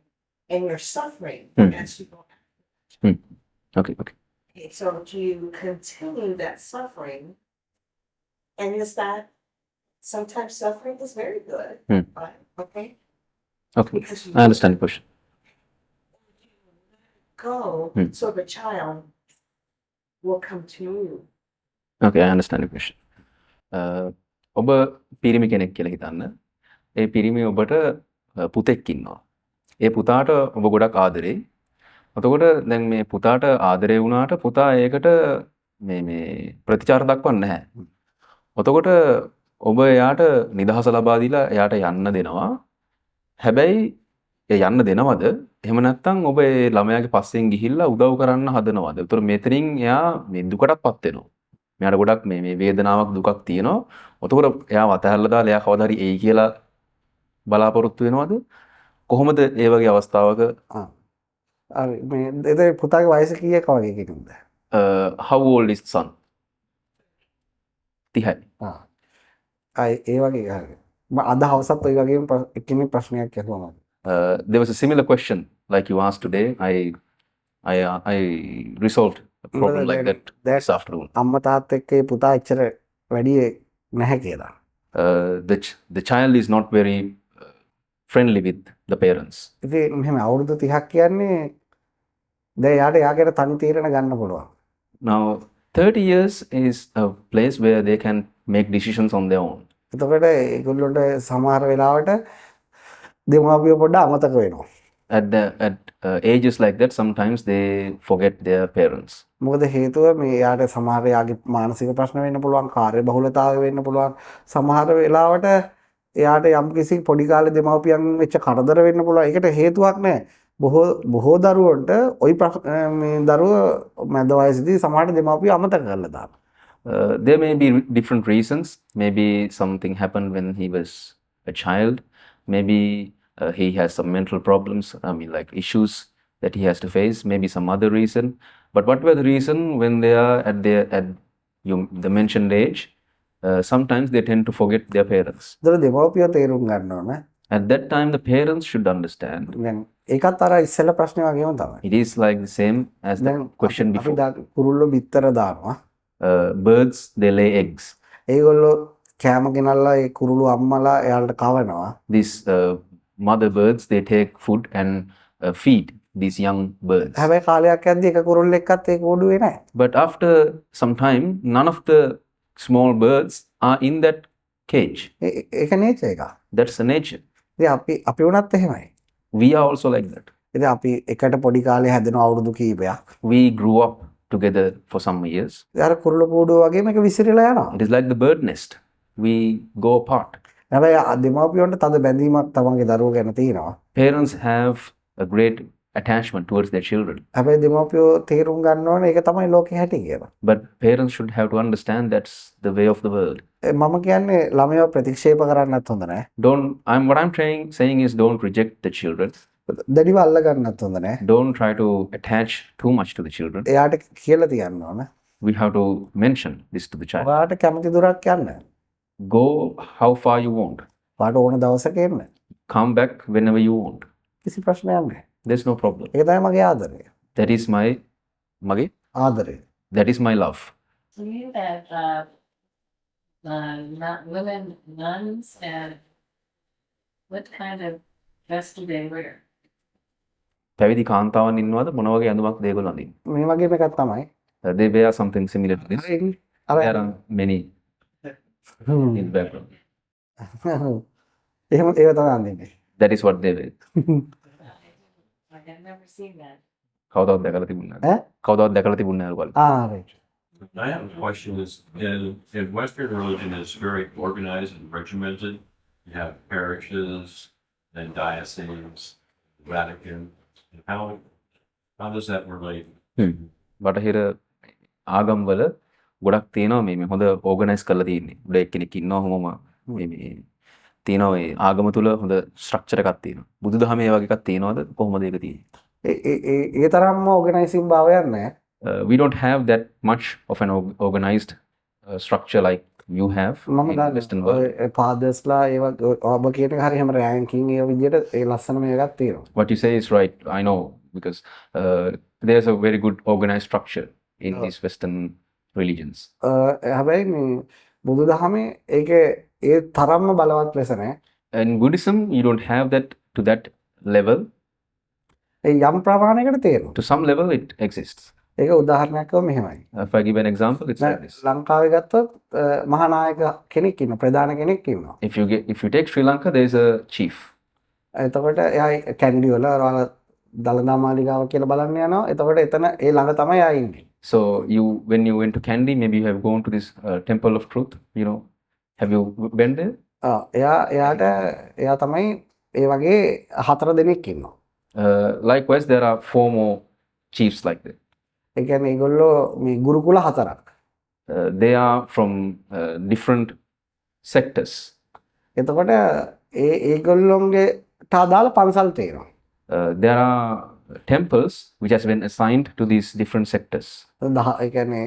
And you're suffering as you go after. Okay. Okay, so do you continue that suffering? And is that sometimes suffering is very good, right? Okay. Okay. Because you I understand the question. go, so the child will come to you. Okay, I understand the question. ඔබ පිරිමි කෙනෙක් කියලා හිතන්න. ඒ පිරිමි ඔබට පුතෙක් ඉන්නවා. ඒ පුතාට ඔබ ගොඩක් ආදරෙයි. එතකොට දැන් මේ පුතාට ආදරේ වුණාට පුතා ඒකට මේ ප්‍රතිචාර දක්වන්නේ නැහැ. එතකොට ඔබ එයාට නිදහස ලබා දීලා එයාට යන්න දෙනවා. හැබැයි ඒ යන්න දෙනවද? එහෙම නැත්නම් ඔබ ඒ ළමයාගේ පස්සෙන් ගිහිල්ලා උදව් කරන්න හදනවද? ඒතර මෙතනින් එයා මේ දුකටපත් වෙනවා. මෙයාට ගොඩක් මේ වේදනාවක් දුකක් තියෙනවා. එතකොට එයාව අතහැරලා දාලා එයා කවදා හරි එයි කියලා බලාපොරොත්තු වෙනවද? කොහොමද ඒ වගේ අවස්ථාවක මේ එතේ පුතාගේ වයස කීයක වගේ කෙනෙක්ද? how old is son? 30යි. ඒ වගේ හරි. මම අද හවසත් ඔය වගේම කෙනෙක් ප්‍රශ්නයක් අහුවා. There was a similar question like you asked today. I resolved a problem like that this afternoon. අම්මා තාත්තා එක්ක ඒ පුතා එච්චර වැඩි නැහැ කියලා. The child is not very friendly with the parents. ඉතින් මෙහෙම අවුරුදු 30ක් කියන්නේ දැන් යාට යාගෙන තනි තීරණ ගන්න පුළුවන්. Now 30 years is a place where they can make decisions on their own. එතකොට ඒගොල්ලොන්ට සමහර වෙලාවට දෙමාපියෝ පොඩ්ඩක් අමතක වෙනවා. At ages like that, sometimes they forget their parents. මොකද හේතුව මේ යාට සමහර යාගේ මානසික ප්‍රශ්න වෙන්න පුළුවන්, කාර්ය බහුලතාවය වෙන්න පුළුවන්. සමහර වෙලාවට එයාට යම්කිසි පොඩි කාලේ දෙමාපියන් වෙච්ච කරදර වෙන්න පුළුවන්. ඒකට හේතුවක් නැහැ. බොහෝ දරුවන්ට ওই මේ දරුව මැද වයසේදී සමහර දෙමාපියෝ අමතක කරලා දානවා. There may be different reasons. Maybe something happened when he was a child. Maybe he has some mental problems. Like issues that he has to face. Maybe some other reason. But whatever the reason, when they are at the mentioned age, sometimes they tend to forget their parents. ඒතර දෙමාපියෝ තේරුම් ගන්න ඕනේ. At that time, the parents should understand. දැන් ඒකත් අර ඉස්සෙල්ලා ප්‍රශ්නේ වගේම තමයි. It is like the same as the question before. අපි කුරුල්ලෝ බිත්තර දානවා. Birds, they lay eggs. ඒගොල්ලෝ කෑම ගෙනල්ලා ඒ කුරුළු අම්මලා එයාලට කවනවා. These mother birds, they take food and feed these young birds. හැබැයි කාලයක් යද්දී එක කුරුල්ලෙක්වත් ඒක ඕඩුවේ නැහැ. But after some time, none of the small birds are in that cage. ඒක නේචර් එක. That's the nature. ඉතින් අපි වුණත් එහෙමයි. We are also like that. ඉතින් අපි එකට පොඩි කාලේ හැදෙන අවුරුදු කීපයක්. We grew up together for some years. අර කුරුළු කූඩුව වගේ මේක විසිරිලා යනවා. It is like the bird nest. We go apart. හැබැයි දෙමාපියන්ට තද බැඳීමක් තමන්ගේ දරුවෝ ගැන තියෙනවා. Parents have a great attachment towards their children. හැබැයි දෙමාපියෝ තේරුම් ගන්න ඕනේ ඒක තමයි ලෝකේ හැටි කියලා. But parents should have to understand that's the way of the world. මම කියන්නේ ළමයව ප්‍රතික්ෂේප කරන්නත් හොඳ නැහැ. What I'm saying is don't reject the children. දැඩිව අල්ල ගන්නත් හොඳ නැහැ. Don't try to attach too much to the children. එයාට කියලා තියන්න ඕනේ. We have to mention this to the child. ඔයාට කැමති දුරක් යන්න. Go how far you want. ඔයාට ඕන දවසක එන්න. Come back whenever you want. කිසි ප්‍රශ්නයක් නැහැ. There's no problem. ඒක තමයි මගේ ආදරය. That is my ආදරය. that is my love. to me that not women nuns and what kind of dress do they wear? පැවිදි කාන්තාවන් ඉන්නවද මොන වගේ ඇඳුමක් ඒගොල්ලෝ අඳින්නේ? මේ වගේම එකක් තමයි. They wear something similar to this. අර There are many hmm. in background. එහෙම ඒව තමයි අඳින්නේ. That is what they wear. I have never seen that. කවදාවත් දැකලා තිබුණේ ඈ? නැහැ. කවදාවත් දැකලා තිබුණේ නැහැ ඔයගොල්ලෝ. right. I have a question is, in Western religion is very organized and regimented. You have parishes and dioceses, Vatican. And how does that relate? බටහිර ආගම්වල ගොඩක් තියෙනවා මේ හොඳ ඕගනයිස් කරලා තියෙන්නේ. උඩ එක්කෙනෙක් ඉන්නවා හැමෝම මේ තියෙනවා ඒ ආගම තුල හොඳ ස්ට්‍රක්චර් එකක් තියෙනවා. බුදුදහමේ ඒ වගේ එකක් තියෙනවද? කොහොමද ඒක තියෙන්නේ? ඒ තරම්ම ඕගනයිසින් භාවයක් නැහැ. We don't have that much of an organized structure like you have මම in Western world. දන්නවා ෆාදර්ස්ලා ඒව ඔබ කියන එක හරි හැම රෑන්කින් ඒ විදිහට ඒ ලස්සන මේකක් තියෙනවා. What you say is right. I know because there's a very good organized structure in these Western religions. හැබැයි මේ බුදුදහමේ ඒකේ ඒ තරම්ම බලවත් ලෙස නැහැ. In Buddhism, you don't have that to that level. ඒ යම් ප්‍රමාණයකට තියෙනවා. To some level, it exists. ඒක උදාහරණයක් වගේ මෙහෙමයි. If I give an example, it's like this. ලංකාවේ ගත්තොත් මහානායක කෙනෙක් ඉන්නවා, ප්‍රධාන කෙනෙක් ඉන්නවා. If you take Sri Lanka, there's a chief. එතකොට එයා කැන්ඩි වල ඔයාලා දළදා මාලිගාව කියලා බලන්න යනවා. එතකොට එතන ඒ ළඟ තමයි ආ ඉන්නේ. So when you went to Kandy, maybe you have gone to this Temple of Truth. You know, have you been there? එයා තමයි ඒ වගේ 4 දෙනෙක් ඉන්නවා. Likewise, there are 4 more chiefs like that. ඒ කියන්නේ ඒගොල්ලෝ මේ ගුරුකුල 4ක්. They are from different sectors. එතකොට ඒගොල්ලොන්ගේ අදාළ පන්සල් තියෙනවා. There are temples which has been assigned to these different sectors. ඒ කියන්නේ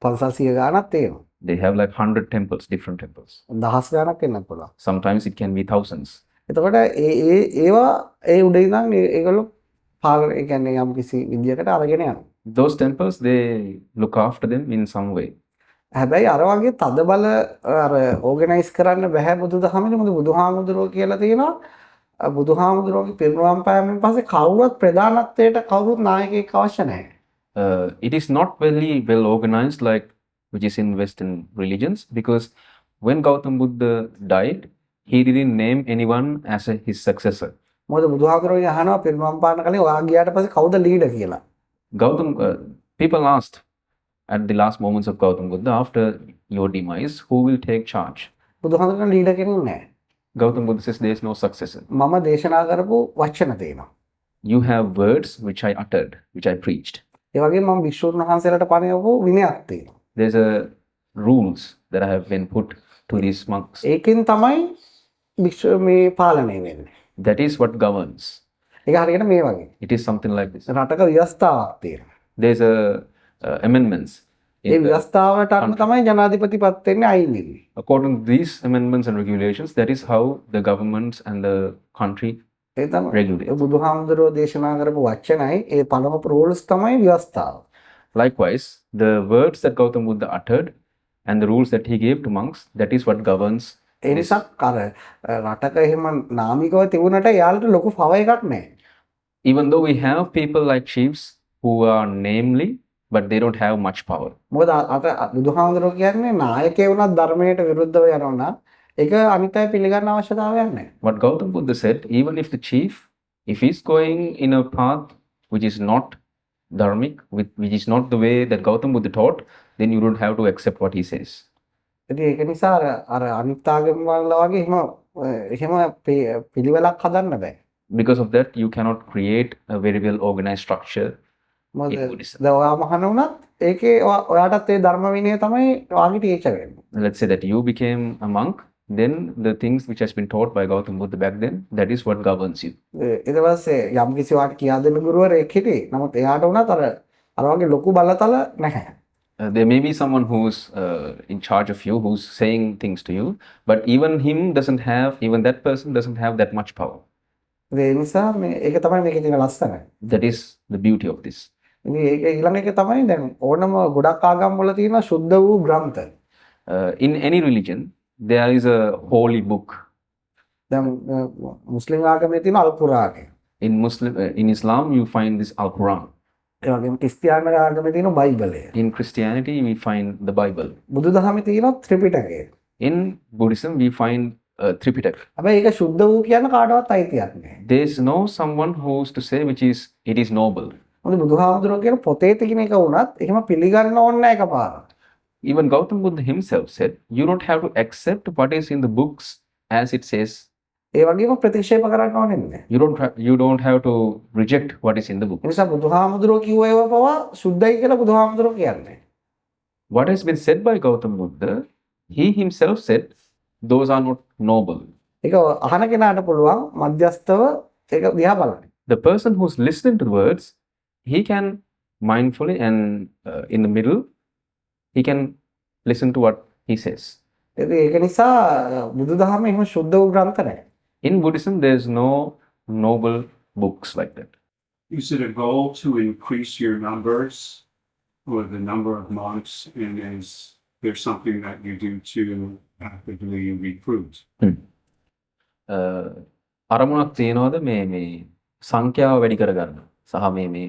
පන්සල් 100 ගාණක් තියෙනවා. They have like 100 temples, different temples. දහස් ගාණක් වෙන්නත් පුළුවන්. Sometimes it can be thousands. එතකොට ඒවා ඒ උඩ ඉඳන් ඒගොල්ලෝ ඒ කියන්නේ යම් කිසි විදියකට අරගෙන යනවා. Those temples, they look after them in some way. හැබැයි අර වගේ තද බල අර ඕගනයිස් කරන්න බෑ බුදුදහමේ. මොකද බුදුහාමුදුරුවෝ කියලා තියෙනවා බුදුහාමුදුරුවෝගේ පිරිනුවම් පෑමෙන් පස්සේ කවුරුත් ප්‍රධානත්වයට කවුරුත් නායකයෙක් අවශ්‍ය නැහැ. It is not very well organized like which is in Western religions because when Gautam Buddha died, he didn't name anyone as his successor. මොකද බුදුහාමුදුරුවෝ අහනවා පිරිනුවම් පාන කලින් ඔයා ගියාට පස්සේ කවුද ලීඩර් කියලා. Gautam, people asked at the last moments of Gautam Buddha, after your demise, who will take charge? බුදුහාමුදුරුවෝ ලීඩර් කෙනෙක් නැහැ. Gautam Buddha says there is no successor. මම දේශනා කරපු වචන තියෙනවා. You have words which I uttered, which I preached. ඒ වගේම මම විශ්වුන් වහන්සේලාට පණිවපු විනයක් තියෙනවා. There's a rules that have been put to these monks. ඒකෙන් තමයි විශ්ව මේ පාලනය වෙන්නේ. That is what governs. ඒක හරියට මේ වගේ. It is something like this. රටක ව්‍යවස්ථාවක් තියෙනවා. There's a amendments. ඒ ව්‍යවස්ථාවට අනුව තමයි ජනාධිපති පත් වෙන්නේ අයින් වෙන්නේ. According to these amendments and regulations, that is how the governments and the country ඒ තමයි regulate. බුදුහාමුදුරුවෝ දේශනා කරපු වචනයි ඒ පළමු රූල්ස් තමයි ව්‍යවස්ථාව. Likewise, the words that Gautam Buddha uttered and the rules that he gave to monks, that is what governs. ඒ නිසා අර රටක එහෙම නාමිකව තිබුණට යාළුට ලොකු පව එකක් නැහැ. Even though we have people like chiefs who are namely, but they don't have much power. මොකද අත බුදුහාමුදුරුවෝ කියන්නේ නායකයෙක් වුණත් ධර්මයට විරුද්ධව යනවා නම් ඒක අනිත් අය පිළිගන්න අවශ්‍යතාවයක් නැහැ. What Gautam Buddha said, even if the chief, if he's going in a path which is not dharmic, which is not the way that Gautam Buddha taught, then you don't have to accept what he says. ඉතින් ඒක නිසා අර අනිත් ආගම් වල වගේ එහෙම පිළිවෙලක් හදන්න බෑ. Because of that, you cannot create a very well organized structure මොකද in Buddhism. දැන් ඔයා මහාන වුණත් ඒකේ ඔයාටත් ඒ ධර්ම විනය තමයි ඔයාගේ ටීචර් වෙන්නේ. Let's say that you became a monk, then the things which has been taught by Gautam Buddha back then, that is what governs you. ඊට පස්සේ යම් කිසි වාට කියා දෙන්න ගුරුවරයෙක් හිටියේ. නමුත් එයාට වුණත් අර වගේ ලොකු බලතල නැහැ. There may be someone who's in charge of you, who's saying things to you, but even that person doesn't have that much power. ඒ නිසා ඒක තමයි මේකේ තියෙන ලස්සන. That is the beauty of this. ඉතින් ඒක ඊළඟ එක තමයි දැන් ඕනම ගොඩක් ආගම් වල තියෙන සුද්ධ වූ ග්‍රන්ථ. In any religion, there is a holy book. දැන් මුස්ලිම් ආගමේ තියෙන අල් කුර්ආනය. In Islam, you find this Al-Quran. ඒ වගේම ක්‍රිස්තියානි ආගමේ තියෙන බයිබලය. In Christianity, we find the Bible. බුදුදහමේ තියෙන ත්‍රිපිටකය. In Buddhism, we find Tripitaka. හැබැයි ඒක සුද්ධ වූ කියන කාටවත් අයිතියක් නැහැ. There is no someone who's to say it is noble. මොකද බුදුහාමුදුරුවෝ කියන පොතේ තියෙන එක වුණත් එහෙම පිළිගන්න ඕනේ නැහැ එකපාරට. Even Gautam Buddha himself said, you don't have to accept what is in the books as it says. ඒ වගේම ප්‍රතික්ෂේප කරන්න ඕනේ නැහැ. You don't have to reject what is in the book. ඒ නිසා බුදුහාමුදුරුවෝ කිව්ව ඒවා පවා සුද්ධයි කියලා බුදුහාමුදුරුවෝ කියන්නේ. What has been said by Gautam Buddha, he himself said, those are not noble. ඒක අහන කෙනාට පුළුවන් මධ්‍යස්තව ඒක දිහා බලන්න. The person who's listening to the words, he can mindfully and in the middle, he can listen to what he says. ඉතින් ඒක නිසා බුදුදහමේ එහෙම සුද්ධ වූ ග්‍රන්ථ නැහැ. In Buddhism, there's no noble books like that. Is it a goal to increase your numbers or the number of monks? And is there something that you do to actively recruit? අරමුණක් තියනවාද මේ සංඛ්‍යාව වැඩි කරගන්න සහ මේ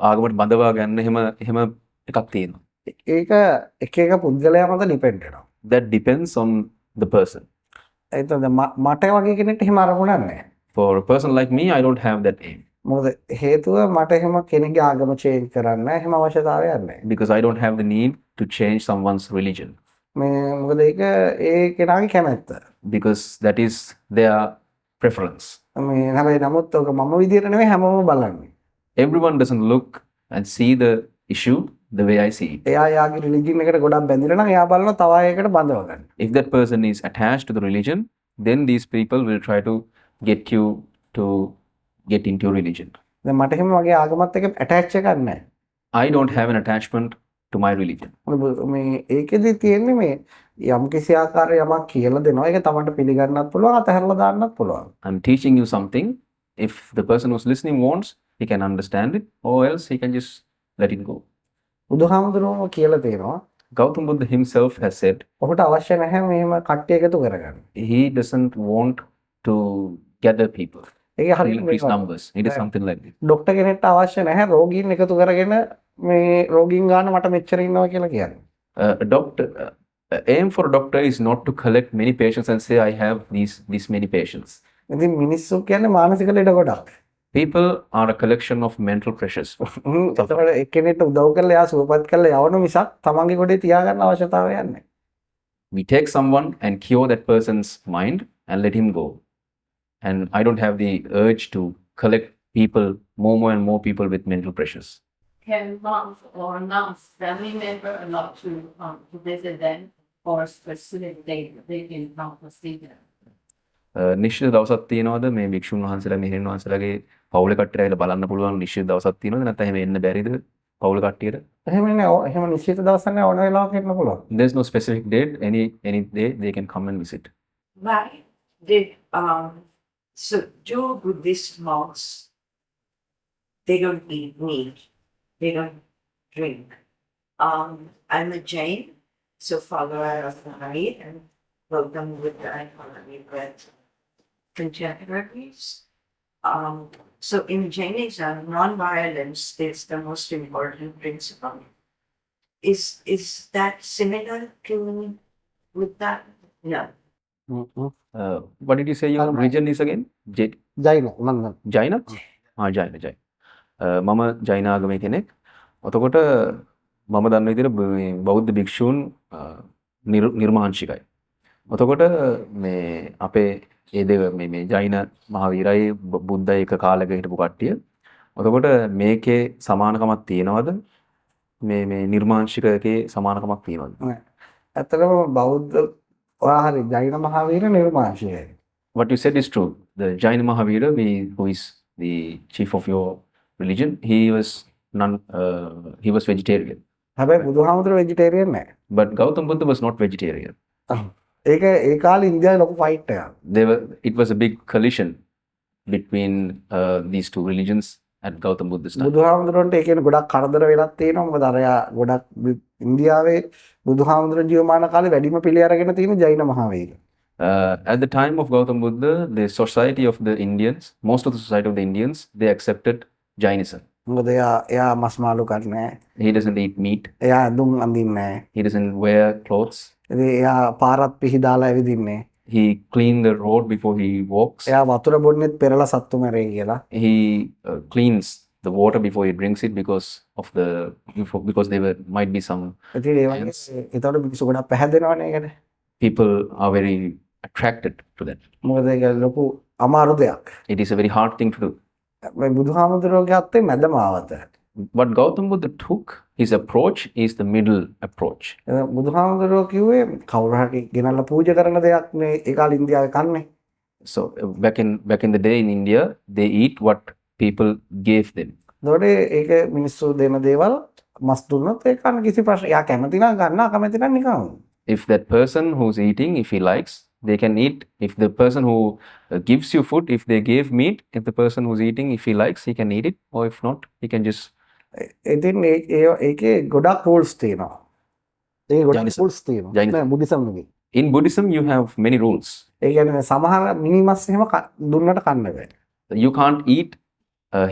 ආගමට බඳවා ගන්න එහෙම එකක් තියෙනවා. ඒක එක එක පුද්ගලයා මත ඩිපෙන්ඩ් වෙනවා. That depends on the person. එතකොට මට වගේ කෙනෙක්ට එහෙම අරමුණක් නැහැ. For a person like me, I don't have that aim. මොකද හේතුව මට එහෙම කෙනෙක්ගේ ආගම චේන්ජ් කරන්න එහෙම අවශ්‍යතාවයක් නැහැ. Because I don't have the need to change someone's religion. මේ මොකද ඒක ඒ කෙනාගේ කැමැත්ත. Because that is their preference. මේ හැබැයි නමුත් ඔක මම විදියට නෙවෙයි හැමෝම බලන්නේ. Everyone doesn't look and see the issue the way I see it. එයා යාගේ රිලිජන් එකට ගොඩක් බැඳිලා නම් එයා බලනවා තව අයකට බඳව ගන්න. If that person is attached to the religion, then these people will try to get you to get into your religion. දැන් මට එහෙම මගේ ආගමත් එක්ක ඇටච් එකක් නැහැ. I don't have an attachment to my religion. මේ ඒකෙදි තියෙන්නේ මේ යම් කිසි ආකාරයක යමක් කියලා දෙනවා. ඒක තමන්ට පිළිගන්නත් පුළුවන් අතහැරලා දාන්නත් පුළුවන්. I'm teaching you something. If the person who's listening wants, he can understand it, or else he can just let it go. බුදුහාමුදුරුවෝ කියලා තියෙනවා Gautam Buddha himself has said ඔහුට අවශ්‍ය නැහැ මෙහෙම කට්ටිය එකතු කරගන්න. he doesn't want to gather people, ඒක to හරියට increase numbers. It is something like this. Doctor කෙනෙක්ට අවශ්‍ය නැහැ රෝගීන් එකතු කරගෙන මේ රෝගීන් ගන්න මට මෙච්චර ඉන්නවා කියලා කියන්නේ. Aim for a doctor is not to collect many patients and say I have these many patients. ඉතින් මිනිස්සු කියන්නේ මානසික ලෙඩ ගොඩක්. People are a collection of mental pressures. එතකොට එක්කෙනෙක්ට උදව් කරලා එයා සුවපත් කරලා යවන මිසක් තමන්ගේ කොටේ තියාගන්න අවශ්‍යතාවයක් නැහැ. We take someone and cure that person's mind and let him go. And I don't have the urge to collect people, more and more people with mental pressures. Can monks or nuns, family member allowed to visit them or facilitate they can come to see them? නිශ්චිත දවසක් තියෙනවද මේ භික්ෂුන් වහන්සේලා මෙහෙණින් වහන්සේලාගේ පවුල කට්ටියට ඇවිල්ලා බලන්න පුළුවන් නිශ්චිත දවසක් තියෙනවද නැත්නම් එහෙම එන්න බැරිද පවුල කට්ටියට? එහෙම නෑ එහෙම නිශ්චිත දවසක් නෑ ඕන වෙලාවක එන්න පුළුවන්. There's no specific date, any day they can come and visit. Why did so do Buddhist monks, they don't eat meat, they don't drink. I'm a Jain, so follower of Mahayana and Gautam Buddha and Mahayana contemporaries. So in Jainism, non-violence is the most important principle. Is that similar to with that? No. What did you say your religion is again? Jaina මම Jaina? Jaina. මම ජෛන ආගමේ කෙනෙක්. එතකොට මම දන්න විදිහට මේ බෞද්ධ භික්ෂූන් නිර්මාංශිකයි. එතකොට මේ අපේ ඒ දෙව මේ ජෛන මහවීරයි බුද්ධයි එක කාලයක හිටපු කට්ටිය. එතකොට මේකේ සමානකමක් තියෙනවද? මේ නිර්මාංශිකයේ සමානකමක් තියෙනවද? ඇත්තටම බෞද්ධ ඔයා හරි Jaina Mahavira නිර්මාංශයයි. What you said is true. The Jaina Mahavira, who is the chief of your religion, he was vegetarian. හැබැයි බුදුහාමුදුරුවෝ vegetarian නෑ. But Gautam Buddha was not vegetarian. ඒක ඒ කාලේ ඉන්දියාවේ ලොකු ෆයිට් එකක්. It was a big collision between these two religions at Gautam Buddha's time. බුදුහාමුදුරන්ට ඒ කියන්නේ ගොඩක් කරදර වෙලක් තියෙනවා. මොකද අරයා ගොඩක් ඉන්දියාවේ බුදුහාමුදුරන් ජීවමාන කාලේ වැඩිම පිළි අරගෙන තියෙන Jaina Mahavira. At the time of Gautam Buddha, the society of the Indians, most of the society of the Indians, they accepted Jainism. මොකද එයා මස් මාළු කන්නේ නැහැ. He doesn't eat meat. එයා ඇඳුම් අඳින්නේ නැහැ. He doesn't wear clothes. ඉතින් එයා පාරත් පිහිදාලා ඇවිදින්නේ. He cleans the road before he walks. එයා වතුර බොන්නෙත් පෙරලා සත්තු මැරෙයි කියලා. He cleans the water before he drinks it because might be some ඉතින් ඒ වගේ ඒතකොට මිනිස්සු ගොඩක් පැහැදෙනවනේ ඒකට. people are very attracted to that. මොකද ඒක ලොකු අමාරු දෙයක්. It is a very hard thing to do. මේ බුදුහාමුදුරුවෝ ගත්තේ මැදම ආවත. What Gautam Buddha took, his approach is the middle approach. බුදුහාමුදුරුවෝ කිව්වේ කවුරු හරි ගෙනල්ලා පූජා කරන දෙයක් නේ ඒ කාලේ ඉන්දියාවේ කන්නේ. So back in the day in India, they eat what people gave them. එතකොට ඒක මිනිස්සු දෙන දේවල් මස් දුන්නොත් ඒක කන්න කිසි ප්‍රශ්න. එයා කැමති නම් ගන්නවා කැමති නම් නිකන්. If that person who's eating, if he likes, they can eat. If the person who gives you food, if they gave meat, if the person who's eating, if he likes, he can eat it. Or if not, he can just. ඉතින් ඒකේ ගොඩක් rules තියෙනවා. ඒ ගොඩක් Jainism. rules තියෙනවා. Jainism. නෑ Buddhism නෙවෙයි. In Buddhism, you have many rules. ඒ කියන්නේ සමහර මිනිමස් එහෙම දුන්නට කන්න බෑ. You can't eat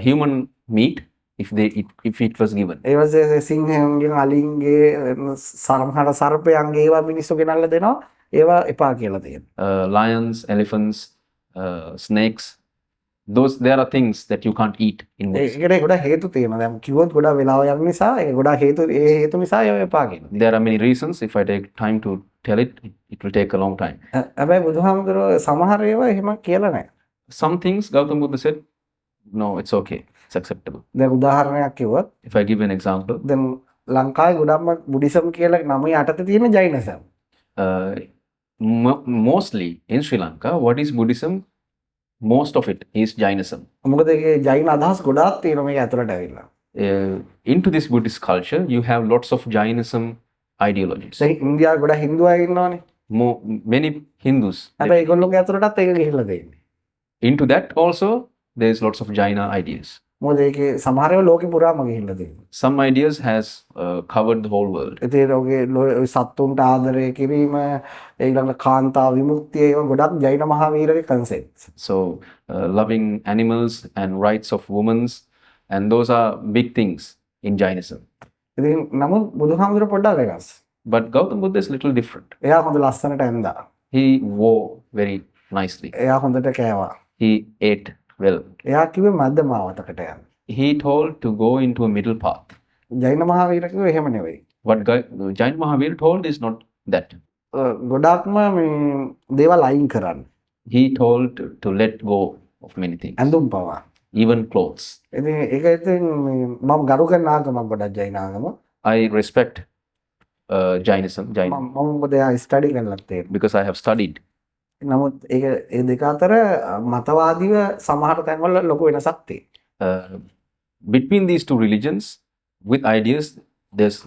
human meat if it was given. ඒ වගේ සිංහයන්ගෙන් අලින්ගේ සමහර සර්පයන්ගේ ඒවා මිනිස්සු ගෙනල්ලා දෙනවා. ඒවා එපා කියලා තියෙනවා. Lions, elephants, snakes. There are things that you can't eat in Buddhism. ඒකට ගොඩක් හේතු තියෙනවා. දැන් කිව්වොත් ගොඩක් වෙලාව යන නිසා ඒ ගොඩක් හේතු නිසා ඒවා එපා කියනවා. There are many reasons. If I take time to tell it, it will take a long time. හැබැයි බුදුහාමුදුරුවෝ සමහර ඒවා එහෙම කියලා නැහැ. Some things Gautam Buddha said, no, it's okay, it's acceptable. දැන් උදාහරණයක් කිව්වොත් If I give an example, දැන් ලංකාවේ ගොඩක්ම බුද්දිසම් කියලා නම යටතේ තියෙන ජෛනසම්. mostly in Sri Lanka, what is Buddhism? Most of it is Jainism. මොකද ඒකේ ජෛන අදහස් ගොඩාක් තියෙනවා මේක ඇතුළට ඇවිල්ලා. Into this Buddhist culture, you have lots of Jainism ideologies. දැන් ඉන්දියාවේ ගොඩක් හින්දු අය ඉන්නවනේ. Many Hindus. හැබැයි ඒගොල්ලෝගේ ඇතුළටත් ඒක ගිහිල්ලා තියෙන්නේ. Into that also, there's lots of Jaina ideas. මොකද ඒකේ සමහර ඒවා ලෝකෙ පුරාම ගිහිල්ලා තියෙනවා. Some ideas has covered the whole world. ඉතින් ඔගේ සත්තුන්ට ආදරය කිරීම ඊළඟ කාන්තා විමුක්තිය ඒවා ගොඩක් Jaina මහාවීරගේ concepts. So, loving animals and rights of women, and those are big things in Jainism. ඉතින් නමුත් බුදුහාමුදුරුවෝ පොඩ්ඩක් වෙනස්. But Gautam Buddha is little different. එයා හොඳ ලස්සනට ඇඳා. He wore very nicely. එයා හොඳට කෑවා. He ate well. එයා කිව්වේ මැද මාවතකට යන්න. He told to go into a middle path. Jaina Mahavira කිව්වේ එහෙම නෙවෙයි. What Jain Mahavir told is not that. ගොඩක්ම මේ දේවල් අයින් කරන්න. He told to let go of many things, ඇඳුම් පවා. even clothes. ඉතින් ඒක ඉතින් මම ගරු කරන ආගමක් ගොඩක් ජෛන ආගම. I respect Jainism, මම මොකද එයා ස්ටඩි කරලා තියෙනවා. because I have studied. නමුත් ඒක ඒ දෙක අතර මතවාදීව සමහර තැන්වල ලොකු වෙනසක් තියෙනවා. Between these two religions, with ideas, there's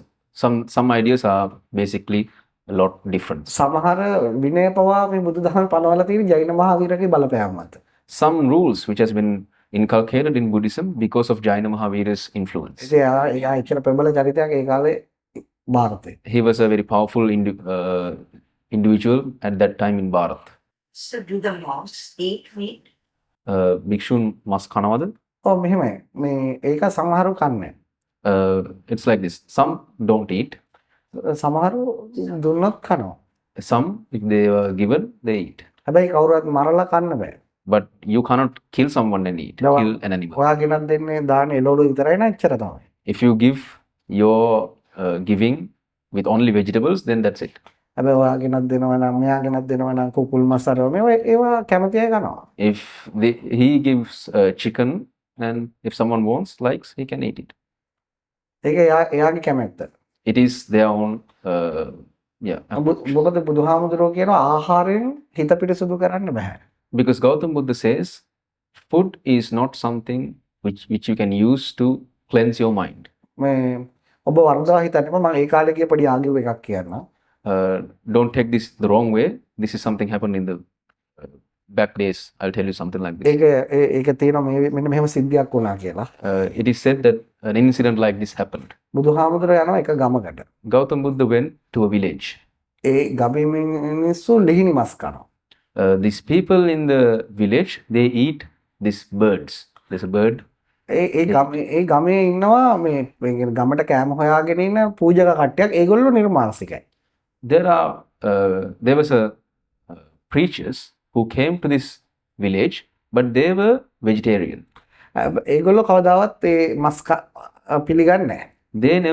some ideas are basically a lot different. සමහර විනය පවා මේ බුදුදහමේ පනවලා තියෙන ජෛන මහාවීරගේ බලපෑම මත. Some rules which has been inculcated in Buddhism because of Jaina Mahavir's influence. ඉතින් එයා එච්චර ප්‍රබල චරිතයක් ඒ කාලේ ಭಾರතේ. He was a very powerful individual at that time in Bharat. So do the monks eat meat? Bhikshun mas kanawada? ඔව් මෙහෙමයි. මේ ඒක සමහරු කන්නේ. It's like this. Some don't eat. සමහරු දුන්නොත් කනවා. Some, if they were given, they eat. හැබැයි කවුරුත් මරලා කන්න බෑ. But you cannot kill someone and eat. No. Kill an animal. ඔයා ගෙනත් දෙන්නේ දාන එළවලු විතරයි නේද එච්චර තමයි. If you give your giving with only vegetables, then that's it. හැබැයි ඔයා ගෙනත් දෙනවා නම් මෙයා ගෙනත් දෙනවා නම් කුකුල් මස් අරව මේවා ඒවා කැමති අය කනවා. If he gives chicken, and if someone likes, he can eat it. ඒක එයාගේ කැමැත්ත. It is their own, මොකද බුදුහාමුදුරුවෝ කියනවා ආහාරයෙන් හිත පිරිසුදු කරන්න බෑ. Because Gautam Buddha says, food is not something which you can use to cleanse your mind. මේ ඔබ වර්ධවා හිතන්න මම ඒ කාලේ ගිය පොඩි ආගියුව එකක් කියන්න. Don't take this the wrong way. This is something happened in the back days, I'll tell you something like this. ඒක තියෙනවා මෙන්න මෙහෙම සිද්ධියක් වුණා කියලා. It is said that an incident like this happened. බුදුහාමුදුරුවෝ යනවා එක ගමකට. Gautam Buddha went to a village. ඒ ගමේ මිනිස්සු ලිහිණි මස් කනවා. These people in the village, they eat these birds. There's a bird. ඒ ගමේ ඉන්නවා මේ ගමට කෑම හොයාගෙන ඉන්න පූජක කට්ටියක්. ඒගොල්ලෝ නිර්මාංශිකයි. There was a preachers who came to this village, but they were vegetarian. ඒගොල්ලෝ කවදාවත් ඒ මස් පිළිගන්නේ නැහැ. They never